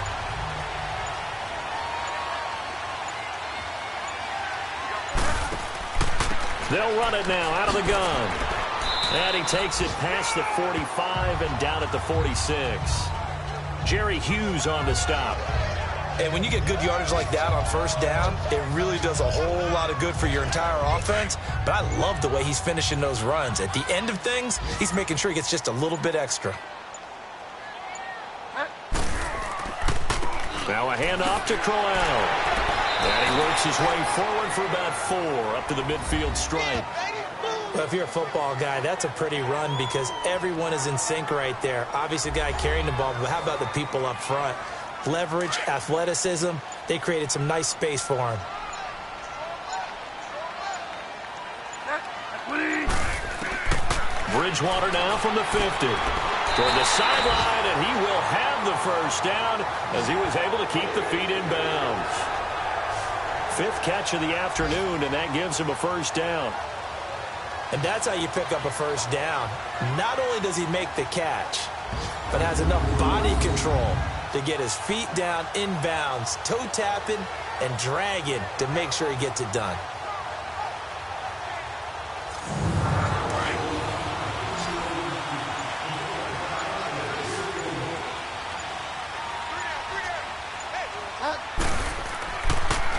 S5: They'll run it now out of the gun. And he takes it past the 45 and down at the 46. Jerry Hughes on the stop.
S3: And when you get good yardage like that on first down, it really does a whole lot of good for your entire offense. But I love the way he's finishing those runs. At the end of things, he's making sure he gets just a little bit extra.
S5: Now a handoff to Crowell. And he works his way forward for about 4 up to the midfield stripe.
S3: Well, if you're a football guy, that's a pretty run, because everyone is in sync right there. Obviously, the guy carrying the ball, but how about the people up front? Leverage, athleticism, they created some nice space for him.
S5: Bridgewater now from the 50. Toward the sideline, and he will have the first down as he was able to keep the feet in bounds. 5th catch of the afternoon, and that gives him a first down.
S3: And that's how you pick up a first down. Not only does he make the catch, but has enough body control to get his feet down in bounds, toe tapping and dragging to make sure he gets it done.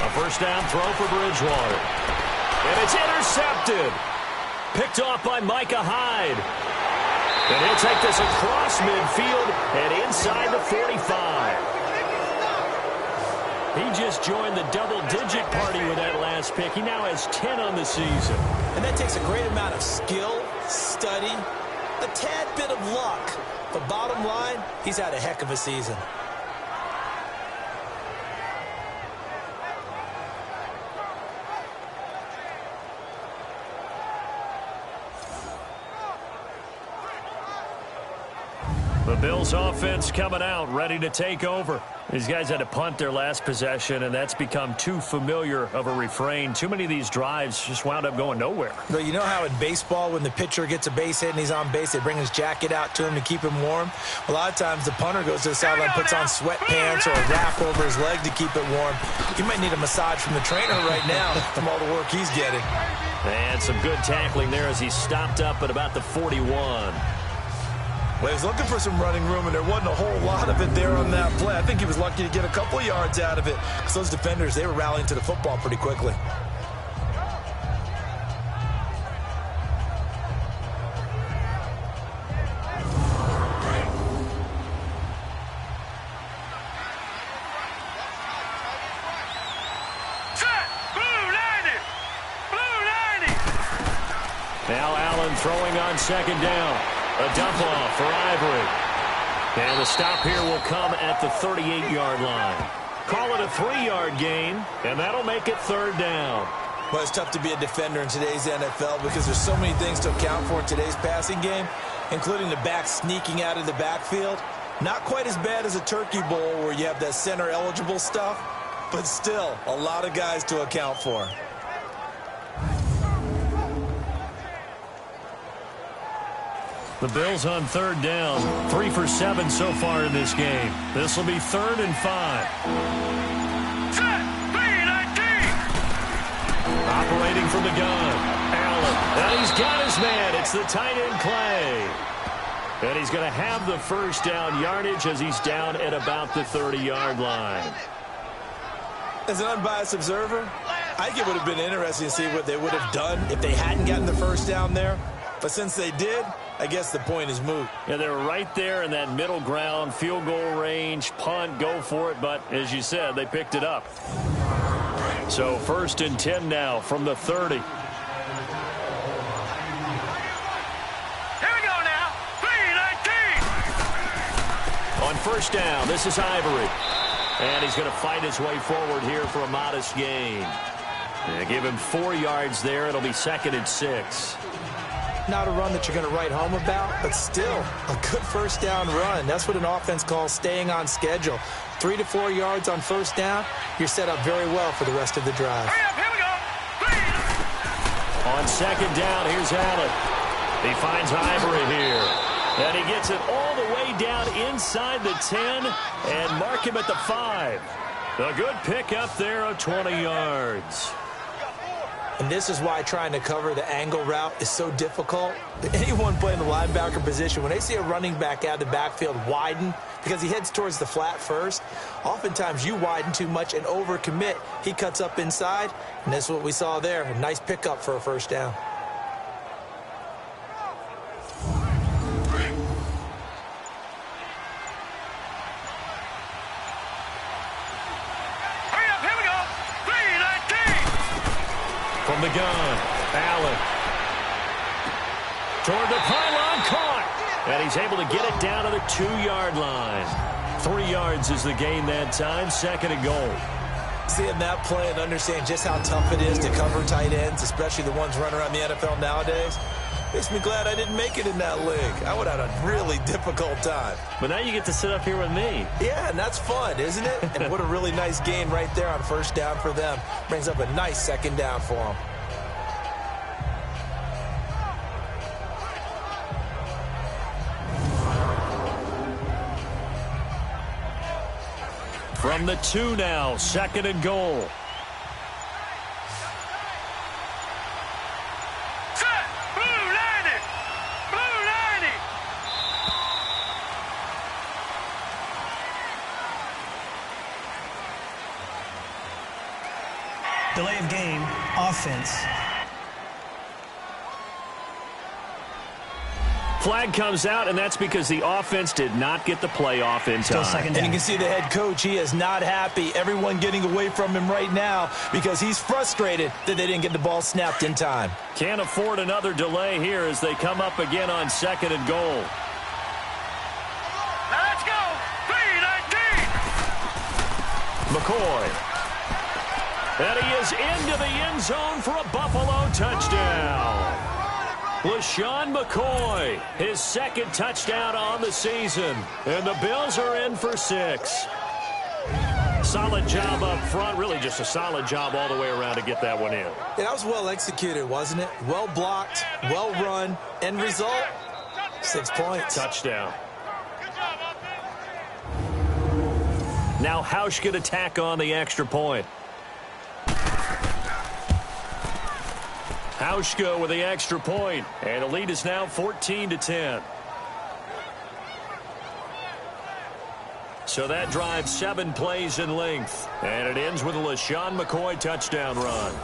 S5: A first down throw for Bridgewater. And it's intercepted. Picked off by Micah Hyde. And he'll take this across midfield and inside the 45. He just joined the double-digit party with that last pick. He now has 10 on the season.
S3: And that takes a great amount of skill, study, a tad bit of luck. But bottom line, he's had a heck of a season.
S5: The Bills offense coming out, ready to take over. These guys had to punt their last possession, and that's become too familiar of a refrain. Too many of these drives just wound up going nowhere.
S3: But you know how in baseball, when the pitcher gets a base hit and he's on base, they bring his jacket out to him to keep him warm? A lot of times the punter goes to the sideline, puts on sweatpants or a wrap over his leg to keep it warm. He might need a massage from the trainer right now from all the work he's getting.
S5: And some good tackling there as he stopped up at about the 41.
S3: Well, he was looking for some running room, and there wasn't a whole lot of it there on that play. I think he was lucky to get a couple of yards out of it because those defenders, they were rallying to the football pretty quickly.
S5: Now Allen throwing on second down. A dump off for Ivory. And the stop here will come at the 38-yard line. Call it a 3-yard gain, and that'll make it third down.
S3: Well, it's tough to be a defender in today's NFL because there's so many things to account for in today's passing game, including the back sneaking out of the backfield. Not quite as bad as a Turkey Bowl where you have that center-eligible stuff, but still a lot of guys to account for.
S5: The Bills on third down. 3 for 7 so far in this game. This will be 3rd and 5. Operating from the gun. Allen. And he's got his man. It's the tight end Clay. And he's going to have the first down yardage as he's down at about the 30-yard line.
S3: As an unbiased observer, I think it would have been interesting to see what they would have done if they hadn't gotten the first down there. But since they did, I guess the point is moot.
S5: Yeah, they were right there in that middle ground, field goal range, punt, go for it. But as you said, they picked it up. So 1st and 10 now from the 30.
S4: Here we go now. 3-19.
S5: On first down, this is Ivory. And he's going to fight his way forward here for a modest gain. They give him 4 yards there. It'll be 2nd and 6.
S3: Not a run that you're going to write home about, but still a good first down run. That's what an offense calls staying on schedule. 3 to 4 yards on first down, you're set up very well for the rest of the drive.
S4: Hurry up, here we go.
S5: On second down, here's Allen. He finds Ivory here. And he gets it all the way down inside the 10 and mark him at the 5. A good pick up there of 20 yards.
S3: And this is why trying to cover the angle route is so difficult. Anyone playing the linebacker position, when they see a running back out of the backfield widen, because he heads towards the flat first, oftentimes you widen too much and overcommit. He cuts up inside, and that's what we saw there. A nice pickup for a first down.
S5: From the gun, Allen. Toward the pylon, caught. And he's able to get it down to the 2-yard line. 3 yards is the gain that time, 2nd and goal.
S3: Seeing that play and understand just how tough it is to cover tight ends, especially the ones running around the NFL nowadays, makes me glad I didn't make it in that league. I would have had a really difficult time.
S5: But now you get to sit up here with me.
S3: Yeah, and that's fun, isn't it? And what a really nice gain right there on first down for them. Brings up a nice second down for them.
S5: From the 2 now, 2nd and goal.
S6: Delay of game, offense.
S5: Flag comes out, and that's because the offense did not get the play off in time.
S6: Second
S3: And
S6: down.
S3: you can see the head coach, he is not happy. Everyone getting away from him right now because he's frustrated that they didn't get the ball snapped in time.
S5: Can't afford another delay here as they come up again on 2nd and goal.
S4: Let's go. 3-19.
S5: McCoy. And he is into the end zone for a Buffalo touchdown. LeSean McCoy, his 2nd touchdown on the season. And the Bills are in for 6.
S2: solid job up front. Really just a solid job all the way around to get that one in.
S3: Yeah, that was well executed, wasn't it? Well blocked, well run. End result, 6 points.
S2: Touchdown. Now Hauschka to tack on the extra point. Hauschka with the extra point, and the lead is now 14-10. So that drives 7 plays in length, and it ends with a LeSean McCoy touchdown run.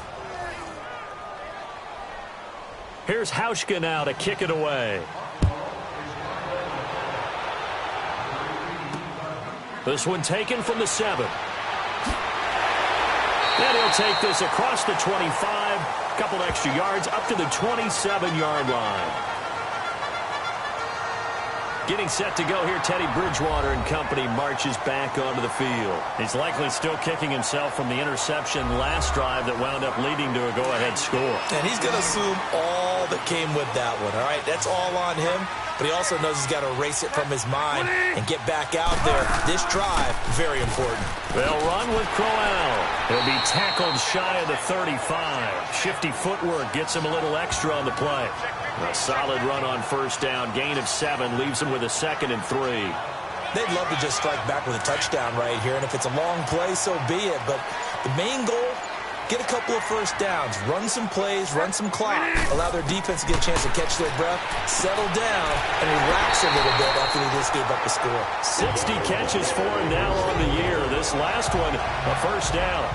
S2: Here's Hauschka now to kick it away. This one taken from the 7. And he'll take this across the 25, couple extra yards up to the 27-yard line. Getting set to go here, Teddy Bridgewater and company marches back onto the field. He's likely still kicking himself from the interception last drive that wound up leading to a go-ahead score.
S3: And he's going to assume all that came with that one, all right? That's all on him, but he also knows he's got to erase it from his mind and get back out there. This drive, very important.
S2: They'll run with Crowell. He'll be tackled shy of the 35. Shifty footwork gets him a little extra on the play. A solid run on first down. Gain of 7 leaves him with a 2nd and 3.
S3: They'd love to just strike back with a touchdown right here, and if it's a long play, so be it. But the main goal, get a couple of first downs, run some plays, run some clock, allow their defense to get a chance to catch their breath, settle down, and relax a little bit after they just gave up the score.
S2: 60 catches for him now on the year. This last one, a first down.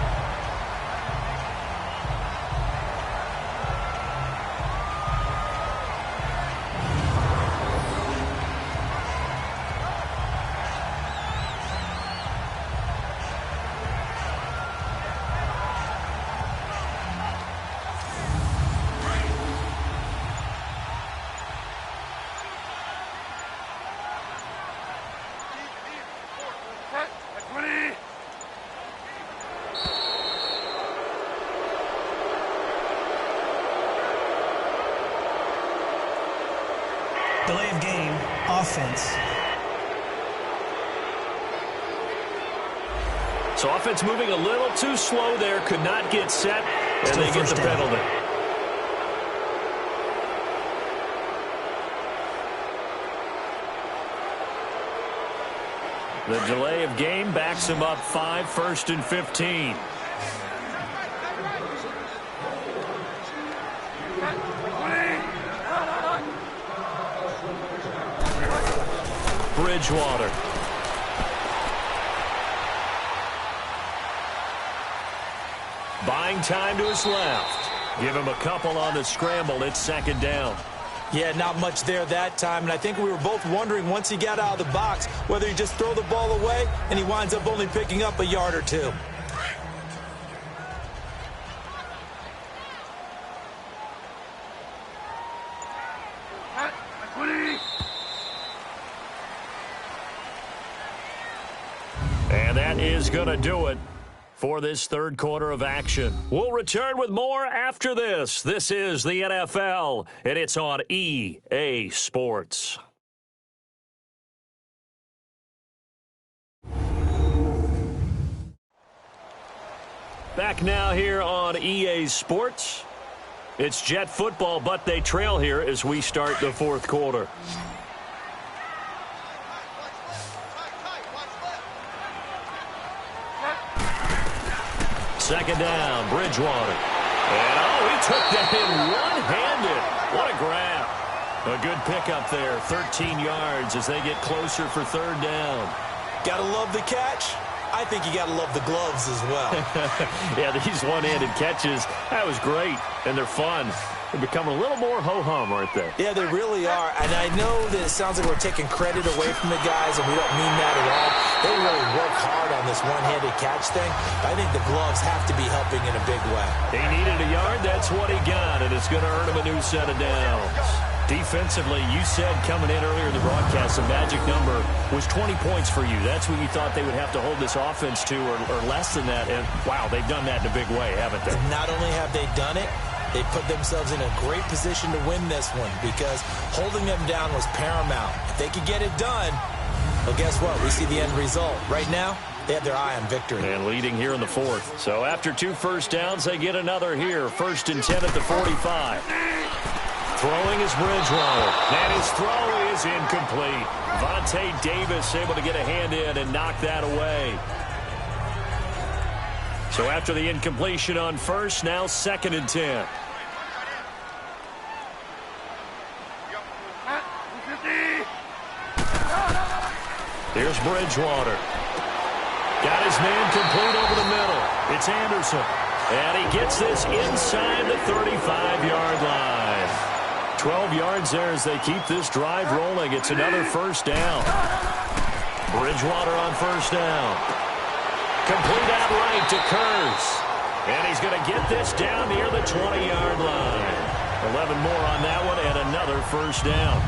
S6: Delay of game, offense.
S2: So offense moving a little too slow there, could not get set, and
S6: Still
S2: they get the penalty. The delay of game backs him up 5, 1st and 15. Bridgewater. Buying time to his left. Give him a couple on the scramble. It's 2nd down.
S3: Yeah, not much there that time, and I think we were both wondering once he got out of the box whether he just throw the ball away and he winds up only picking up a yard or 2.
S2: And that is going to do it for this 3rd quarter of action. We'll return with more after this. This is the NFL, and it's on EA Sports. Back now here on EA Sports. It's Jet football, but they trail here as we start the 4th quarter. Second down, Bridgewater. And, he took that in one-handed. What a grab. A good pickup there, 13 yards as they get closer for 3rd down.
S3: Gotta love the catch. I think you gotta love the gloves as well.
S2: Yeah, these one-handed catches, that was great, and they're fun. They're becoming a little more ho-hum, aren't they?
S3: Yeah, they really are. And I know that it sounds like we're taking credit away from the guys, and we don't mean that at all. They really work hard on this one-handed catch thing. I think the gloves have to be helping in a big way.
S2: He needed a yard. That's what he got, and it's going to earn him a new set of downs. Defensively, you said coming in earlier in the broadcast, the magic number was 20 points for you. That's what you thought they would have to hold this offense to, or less than that. And, wow, they've done that in a big way, haven't they?
S3: Not only have they done it, they put themselves in a great position to win this one because holding them down was paramount. If they could get it done, well, guess what? We see the end result. Right now, They have their eye on victory.
S5: And leading here in the fourth. So after 2 first downs, they get another here. 1st and 10 at the 45. Throwing is Bridgewater. And his throw is incomplete. Vontae Davis able to get a hand in and knock that away. So after the incompletion on first, now 2nd and 10. Here's Bridgewater. Got his man complete over the middle. It's Anderson. And he gets this inside the 35-yard line. 12 yards there as they keep this drive rolling. It's another first down. Bridgewater on first down. Complete out right to Kurz. And he's going to get this down near the 20-yard line. 11 more on that one and another first down.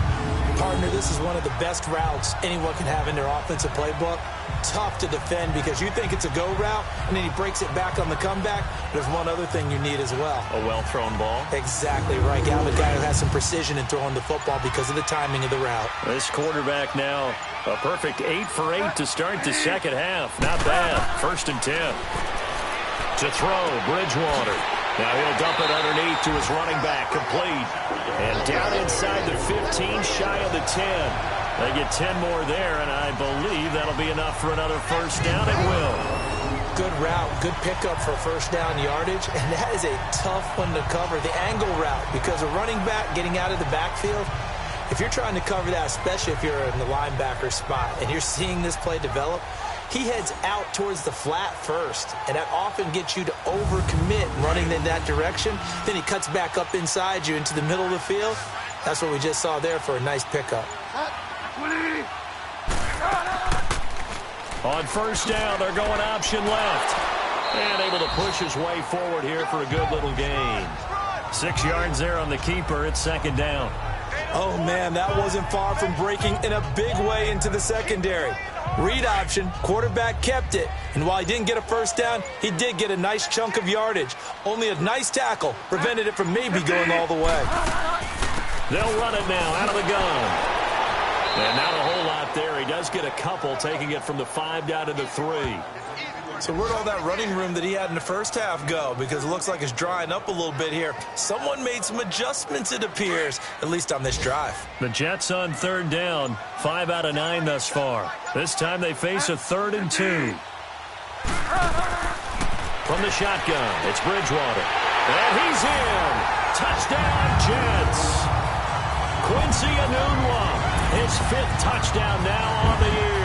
S3: Partner, this is one of the best routes anyone can have in their offensive playbook. Tough to defend because you think it's a go route, and then he breaks it back on the comeback. There's one other thing you need as well.
S5: A well-thrown ball.
S3: Exactly right. You have a guy who has some precision in throwing the football because of the timing of the route.
S5: This quarterback now a perfect 8 for 8 to start the second half. Not bad. 1st and 10. To throw, Bridgewater. Now he'll dump it underneath to his running back, complete. And down inside the 15, shy of the 10. They get 10 more there, and I believe that'll be enough for another first down. It will.
S3: Good route, good pickup for first down yardage, and that is a tough one to cover, the angle route, because a running back getting out of the backfield, if you're trying to cover that, especially if you're in the linebacker spot, and you're seeing this play develop, he heads out towards the flat first, and that often gets you to overcommit running in that direction. Then he cuts back up inside you into the middle of the field. That's what we just saw there for a nice pickup.
S5: On first down, they're going option left. And able to push his way forward here for a good little gain. 6 yards there on the keeper. It's 2nd down.
S3: Oh, man, that wasn't far from breaking in a big way into the secondary. Read option, quarterback kept it. And while he didn't get a first down, he did get a nice chunk of yardage. Only a nice tackle prevented it from maybe going all the way.
S5: They'll run it now out of the gun. And not a whole lot there. He does get a couple, taking it from the 5 down to the 3.
S3: So where'd all that running room that he had in the first half go? Because it looks like it's drying up a little bit here. Someone made some adjustments, it appears, at least on this drive.
S5: The Jets on 3rd down, 5 out of 9 thus far. This time they face a 3rd and 2. From the shotgun, it's Bridgewater. And he's in. Touchdown, Jets. Quincy Enunwa, his 5th touchdown now on the year.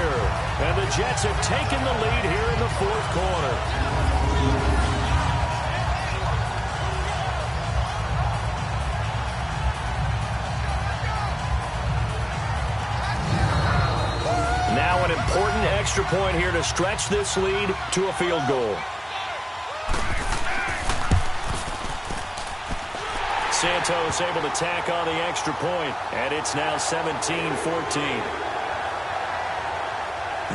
S5: And the Jets have taken the lead here in the 4th quarter. Now an important extra point here to stretch this lead to a field goal. Santos able to tack on the extra point, and it's now 17-14.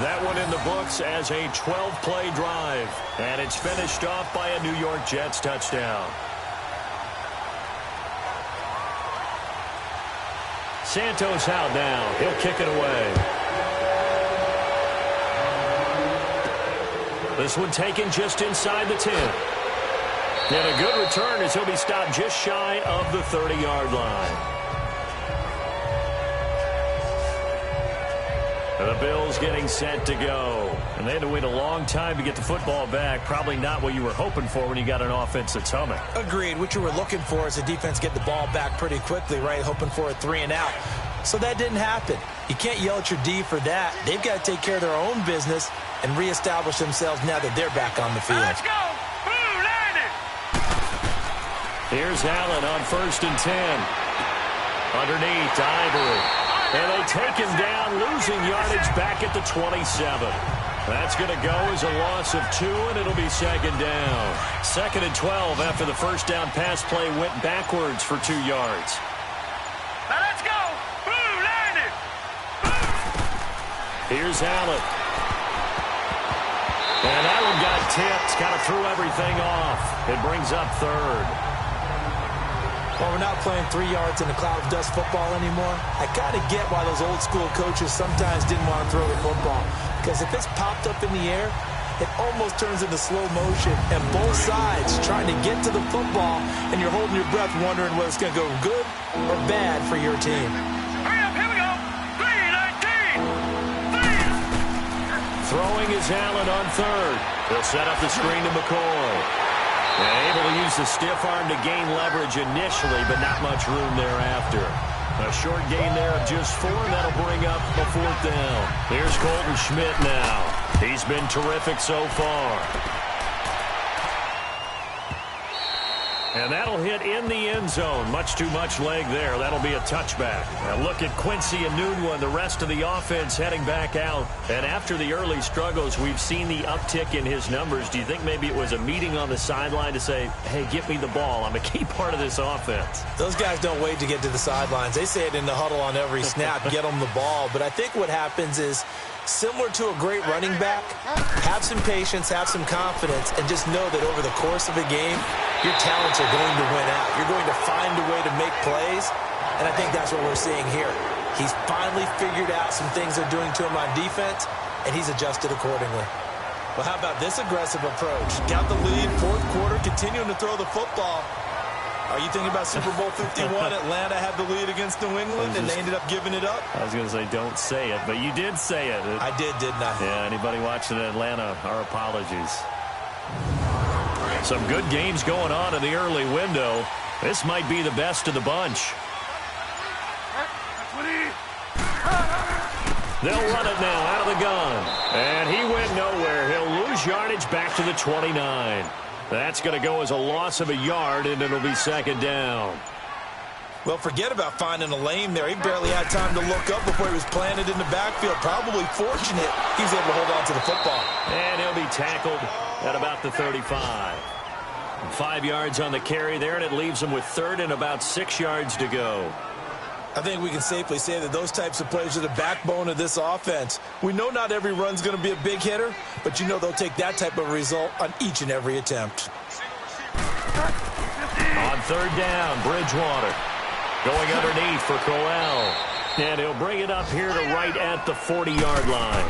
S5: That one in the books as a 12-play drive, and it's finished off by a New York Jets touchdown. Santos out now. He'll kick it away. This one taken just inside the 10. And a good return as he'll be stopped just shy of the 30-yard line. And the Bills getting set to go. And they had to wait a long time to get the football back. Probably not what you were hoping for when you got an offense that's humming.
S3: Agreed. What you were looking for is the defense get the ball back pretty quickly, right? Hoping for a 3 and out. So that didn't happen. You can't yell at your D for that. They've got to take care of their own business and reestablish themselves now that they're back on the field.
S4: Let's go! Blue landed!
S5: Here's Allen on 1st and 10. Underneath to Ivory. And they take him down, losing yardage back at the 27. That's going to go as a loss of 2, and it'll be 2nd down. 2nd and 12 after the first down pass play went backwards for 2 yards.
S4: Now let's go! Blue landed!
S5: Here's Allen. And that one got tipped, kind of threw everything off. It brings up 3rd.
S3: Well, we're not playing 3 yards in a cloud of dust football anymore. I kind of get why those old school coaches sometimes didn't want to throw the football. Because if it's popped up in the air, it almost turns into slow motion. And both sides trying to get to the football, and you're holding your breath wondering whether it's going to go good or bad for your team.
S4: Hurry up, here we go. 3-19.
S2: Throwing is Allen on third. They'll set up the screen to McCoy. Able to use the stiff arm to gain leverage initially, but not much room thereafter. A short gain there of just 4, and that'll bring up a 4th down. Here's Colton Schmidt now. He's been terrific so far. And that'll hit in the end zone. Much too much leg there. That'll be a touchback. Now look at Quincy Enunwa and the rest of the offense heading back out. And after the early struggles, we've seen the uptick in his numbers. Do you think maybe it was a meeting on the sideline to say, hey, get me the ball. I'm a key part of this offense?
S3: Those guys don't wait to get to the sidelines. They say it in the huddle on every snap, get them the ball. But I think what happens is, similar to a great running back, have some patience, have some confidence, and just know that over the course of a game, your talents are going to win out. You're going to find a way to make plays, and I think that's what we're seeing here. He's finally figured out some things they're doing to him on defense, and he's adjusted accordingly. Well, how about this aggressive approach? Got the lead, 4th quarter, continuing to throw the football. Are you thinking about Super Bowl 51? Atlanta had the lead against New England, and they ended up giving it up?
S5: I was going to say, don't say it, but you did say it.
S3: I did, didn't I?
S5: Yeah, anybody watching Atlanta, our apologies. Some good games going on in the early window. This might be the best of the bunch. They'll run it now out of the gun. And he went nowhere. He'll lose yardage back to the 29. That's going to go as a loss of a yard, and it'll be 2nd down.
S3: Well, forget about finding a lane there. He barely had time to look up before he was planted in the backfield. Probably fortunate he was able to hold on to the football.
S5: And he'll be tackled at about the 35. 5 yards on the carry there, and it leaves him with 3rd and about 6 yards to go.
S3: I think we can safely say that those types of plays are the backbone of this offense. We know not every run's going to be a big hitter, but you know they'll take that type of result on each and every attempt.
S5: On 3rd down, Bridgewater going underneath for Crowell. And he'll bring it up here to right at the 40-yard line.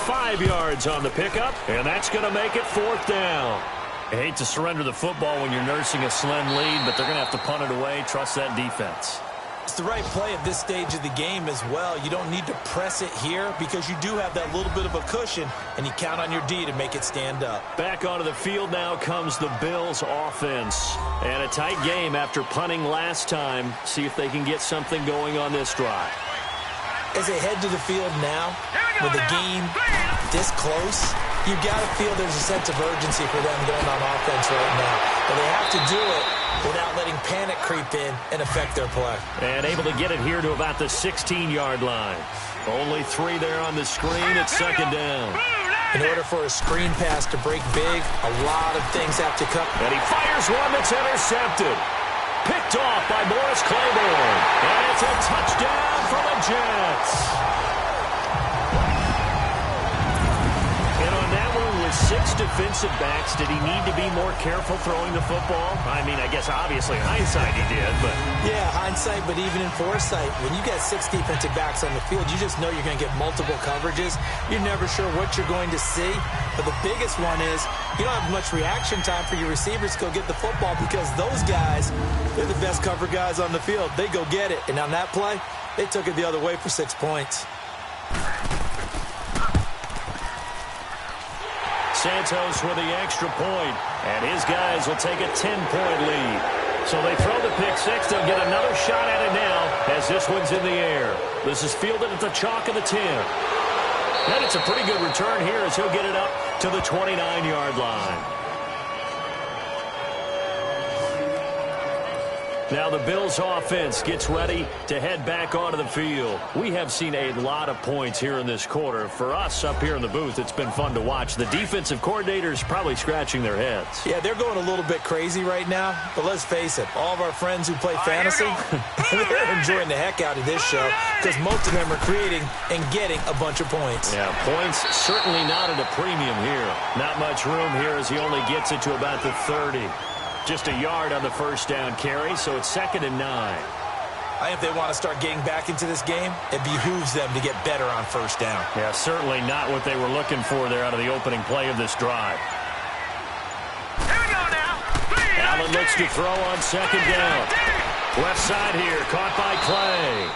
S5: 5 yards on the pickup, and that's going to make it 4th down. I hate to surrender the football when you're nursing a slim lead, but they're going to have to punt it away. Trust that defense.
S3: It's the right play at this stage of the game as well. You don't need to press it here because you do have that little bit of a cushion, and you count on your D to make it stand up.
S5: Back onto the field now comes the Bills offense. And a tight game after punting last time. See if they can get something going on this drive.
S3: As they head to the field now, with the game this close, you got to feel there's a sense of urgency for them going on offense right now. But they have to do it without letting panic creep in and affect their play.
S5: And able to get it here to about the 16-yard line. Only 3 there on the screen. It's 2nd down.
S3: In order for a screen pass to break big, a lot of things have to come.
S5: And he fires one that's intercepted. Picked off by Morris Claiborne. And it's a touchdown for the Jets. And on that one with 6 defensive backs, did he need to be more careful throwing the football? I mean, I guess obviously in hindsight he did, but...
S3: Yeah, hindsight, but even in foresight, when you got 6 defensive backs on the field, you just know you're going to get multiple coverages. You're never sure what you're going to see. But the biggest one is you don't have much reaction time for your receivers to go get the football because those guys, they're the best cover guys on the field. They go get it. And on that play, they took it the other way for 6 points.
S5: Santos with the extra point, and his guys will take a 10-point lead. So they throw the pick 6. They'll get another shot at it now as this one's in the air. This is fielded at the chalk of the 10. And it's a pretty good return here as he'll get it up to the 29-yard line. Now the Bills offense gets ready to head back onto the field. We have seen a lot of points here in this quarter. For us up here in the booth, it's been fun to watch. The defensive coordinators probably scratching their heads.
S3: Yeah, they're going a little bit crazy right now. But let's face it, all of our friends who play fantasy, they're enjoying the heck out of this show because most of them are creating and getting a bunch of points.
S5: Yeah, points certainly not at a premium here. Not much room here as he only gets it to about the 30.
S2: Just a yard on the first down carry, so it's 2nd and 9.
S3: I think if they want to start getting back into this game, it behooves them to get better on first down.
S5: Yeah, certainly not what they were looking for there out of the opening play of this drive.
S4: Here we go now.
S2: Allen looks to throw on 2nd down. Left side here, caught by Clay.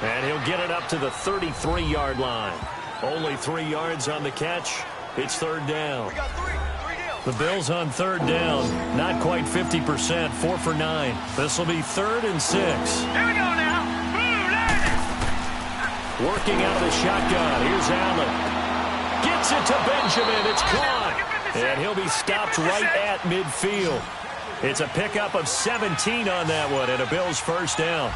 S2: And he'll get it up to the 33-yard line. Only 3 yards on the catch. It's 3rd down.
S3: We got three deals.
S5: The Bills on 3rd down. Not quite 50%. 4 for 9. This will be 3rd and 6.
S4: Here we go now.
S2: Working out of the shotgun. Here's Allen. Gets it to Benjamin. It's caught. And he'll be stopped right at midfield. It's a pickup of 17 on that one, and a Bills first down.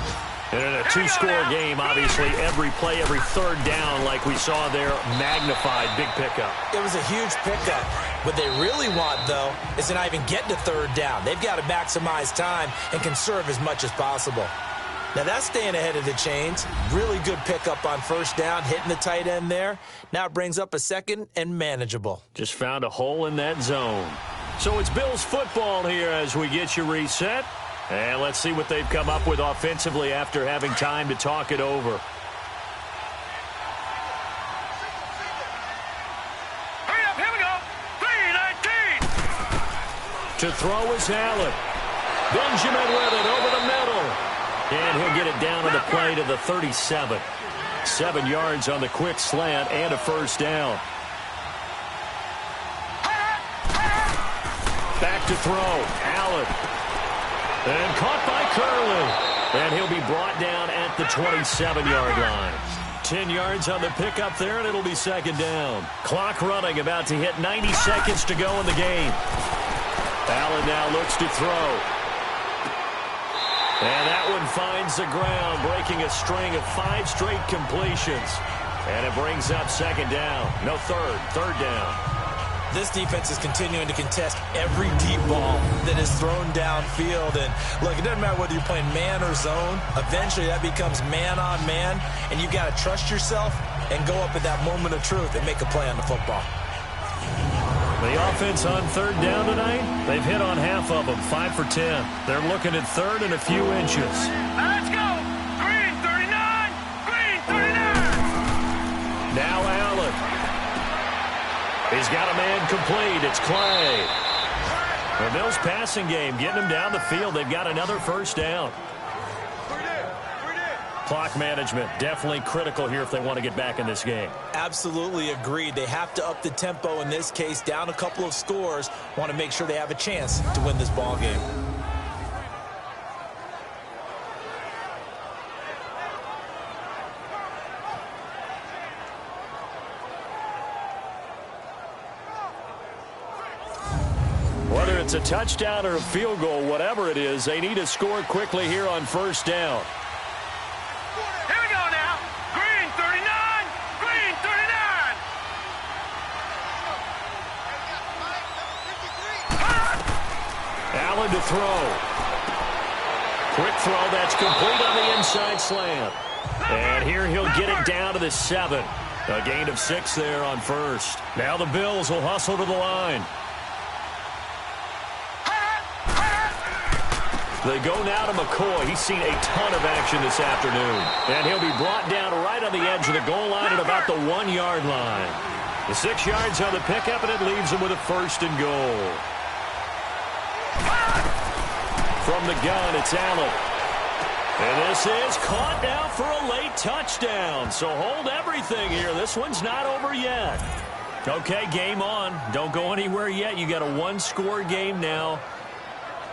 S2: And in a 2-score game, obviously, every play, every 3rd down, like we saw there, magnified, big pickup.
S3: It was a huge pickup. What they really want, though, is to not even get to 3rd down. They've got to maximize time and conserve as much as possible. Now, that's staying ahead of the chains. Really good pickup on first down, hitting the tight end there. Now it brings up a 2nd and manageable.
S2: Just found a hole in that zone. So it's Bills football here as we get you reset. And let's see what they've come up with offensively after having time to talk it over.
S4: Hurry up, here we go. 3:19.
S2: To throw is Allen. Benjamin with it over the middle. And he'll get it down on the play to the 37. 7 yards on the quick slant and a first down. Back to throw. Allen. And caught by Curley. And he'll be brought down at the 27-yard line. 10 yards on the pickup there, and it'll be 2nd down. Clock running, about to hit 90 seconds to go in the game. Allen now looks to throw. And that one finds the ground, breaking a string of 5 straight completions. And it brings up 2nd down. No, 3rd down.
S3: This defense is continuing to contest every deep ball that is thrown downfield. And look, it doesn't matter whether you're playing man or zone. Eventually, that becomes man on man. And you've got to trust yourself and go up at that moment of truth and make a play on the football.
S5: The offense on 3rd down tonight, they've hit on half of them, 5 for 10. They're looking at 3rd and a few inches.
S4: Let's go. Green 39. Green 39.
S2: Now Allen. He's got a man complete. It's Clay. The Bills passing game, getting him down the field. They've got another first down. Clock management, definitely critical here if they want to get back in this game.
S3: Absolutely agreed. They have to up the tempo in this case, down a couple of scores. Want to make sure they have a chance to win this ball game.
S2: Whether it's a touchdown or a field goal, whatever it is, they need to score quickly here on first down.
S4: Here we go now. Green 39. Green 39.
S2: Allen to throw. Quick throw that's complete on the inside slant. And here he'll get it down to the 7. A gain of 6 there on first. Now the Bills will hustle to the line. They go now to McCoy. He's seen a ton of action this afternoon. And he'll be brought down right on the edge of the goal line at about the 1-yard line. The 6 yards on the pickup, and it leaves him with a 1st and goal. From the gun, it's Allen. And this is caught now for a late touchdown. So hold everything here. This one's not over yet. Okay, game on. Don't go anywhere yet. You got a 1-score game now.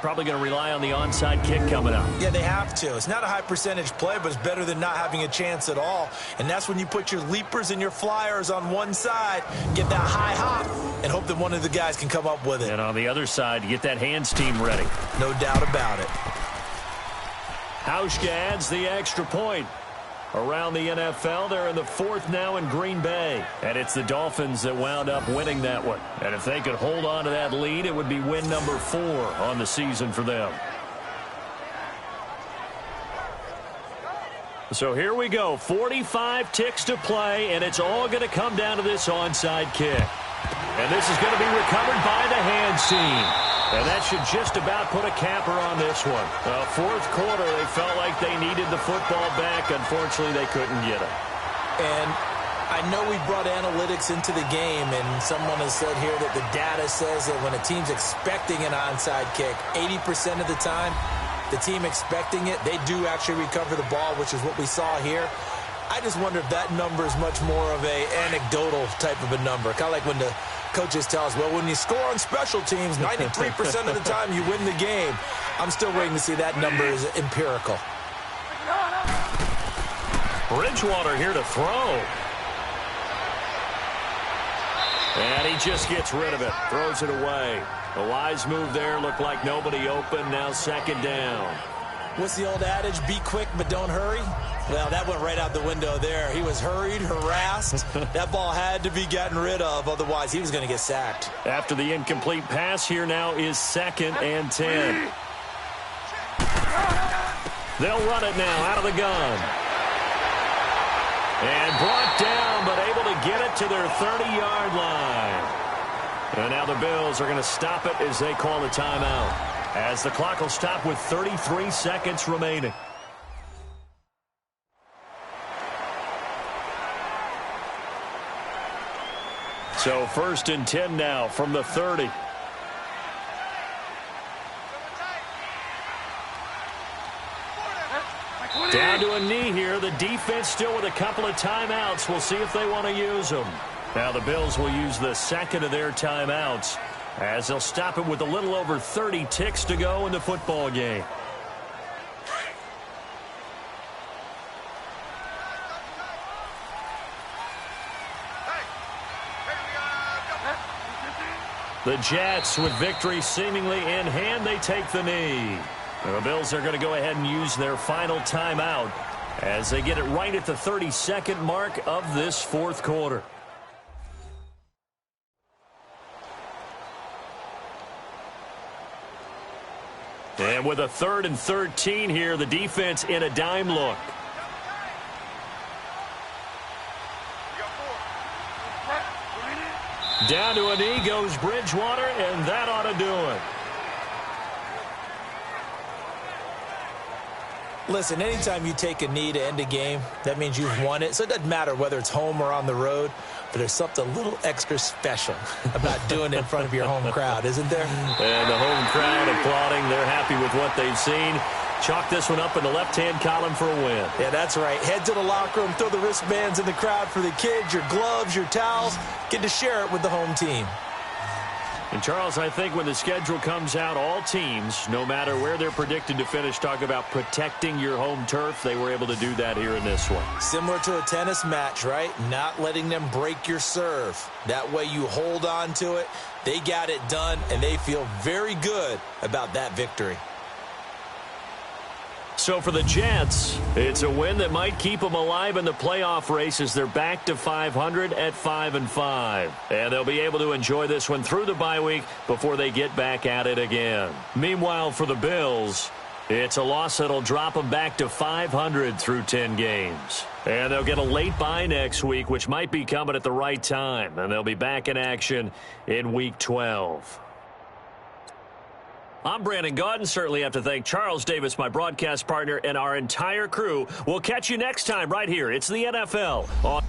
S2: Probably going to rely on the onside kick coming up.
S3: Yeah, they have to. It's not a high percentage play, but it's better than not having a chance at all. And that's when you put your leapers and your flyers on one side, get that high hop, and hope that one of the guys can come up with it.
S5: And on the other side, you get that hands team ready.
S3: No doubt about it.
S2: Hauschka adds the extra point. Around the NFL, they're in the 4th now in Green Bay. And it's the Dolphins that wound up winning that one. And if they could hold on to that lead, it would be win number 4 on the season for them. So here we go. 45 ticks to play, and it's all going to come down to this onside kick. And this is going to be recovered by the hands team. And that should just about put a capper on this one. Fourth quarter, they felt like they needed the football back. Unfortunately, they couldn't get it.
S3: And I know we brought analytics into the game, and someone has said here that the data says that when a team's expecting an onside kick, 80% of the time, the team expecting it, they do actually recover the ball, which is what we saw here. I just wonder if that number is much more of a anecdotal type of a number. Kind of like when the coaches tell us, well, when you score on special teams, 93% of the time you win the game. I'm still waiting to see that number is empirical.
S2: Bridgewater here to throw. And he just gets rid of it. Throws it away. A wise move there. Looked like nobody open. Now second down.
S3: What's the old adage? Be quick, but don't hurry. Well, that went right out the window there. He was hurried, harassed. That ball had to be gotten rid of. Otherwise, he was going to get sacked.
S2: After the incomplete pass, here now is 2nd and 10. They'll run it now out of the gun. And brought down, but able to get it to their 30-yard line. And now the Bills are going to stop it as they call the timeout, as the clock will stop with 33 seconds remaining. So 1st and 10 now from the 30. Down to a knee here. The defense still with a couple of timeouts. We'll see if they want to use them. Now the Bills will use the second of their timeouts, as they'll stop it with a little over 30 ticks to go in the football game. The Jets, with victory seemingly in hand, they take the knee. The Bills are going to go ahead and use their final timeout as they get it right at the 32nd mark of this fourth quarter. And with a 3rd and 13 here, the defense in a dime look. Down to a knee goes Bridgewater, and that ought to do it.
S3: Listen, anytime you take a knee to end a game, that means you've won it. So it doesn't matter whether it's home or on the road, but there's something a little extra special about doing it in front of your home crowd, isn't there?
S2: And the home crowd applauding. They're happy with what they've seen. Chalk this one up in the left-hand column for a win.
S3: Yeah, that's right. Head to the locker room, throw the wristbands in the crowd for the kids, your gloves, your towels. Get to share it with the home team.
S2: And, Charles, I think when the schedule comes out, all teams, no matter where they're predicted to finish, talk about protecting your home turf. They were able to do that here in this one.
S3: Similar to a tennis match, right? Not letting them break your serve. That way you hold on to it. They got it done, and they feel very good about that victory.
S2: So for the Jets, it's a win that might keep them alive in the playoff race as they're back to 500 at 5-5. And they'll be able to enjoy this one through the bye week before they get back at it again. Meanwhile, for the Bills, it's a loss that'll drop them back to 500 through 10 games. And they'll get a late bye next week, which might be coming at the right time. And they'll be back in action in Week 12. I'm Brandon Gaudin. Certainly have to thank Charles Davis, my broadcast partner, and our entire crew. We'll catch you next time right here. It's the NFL on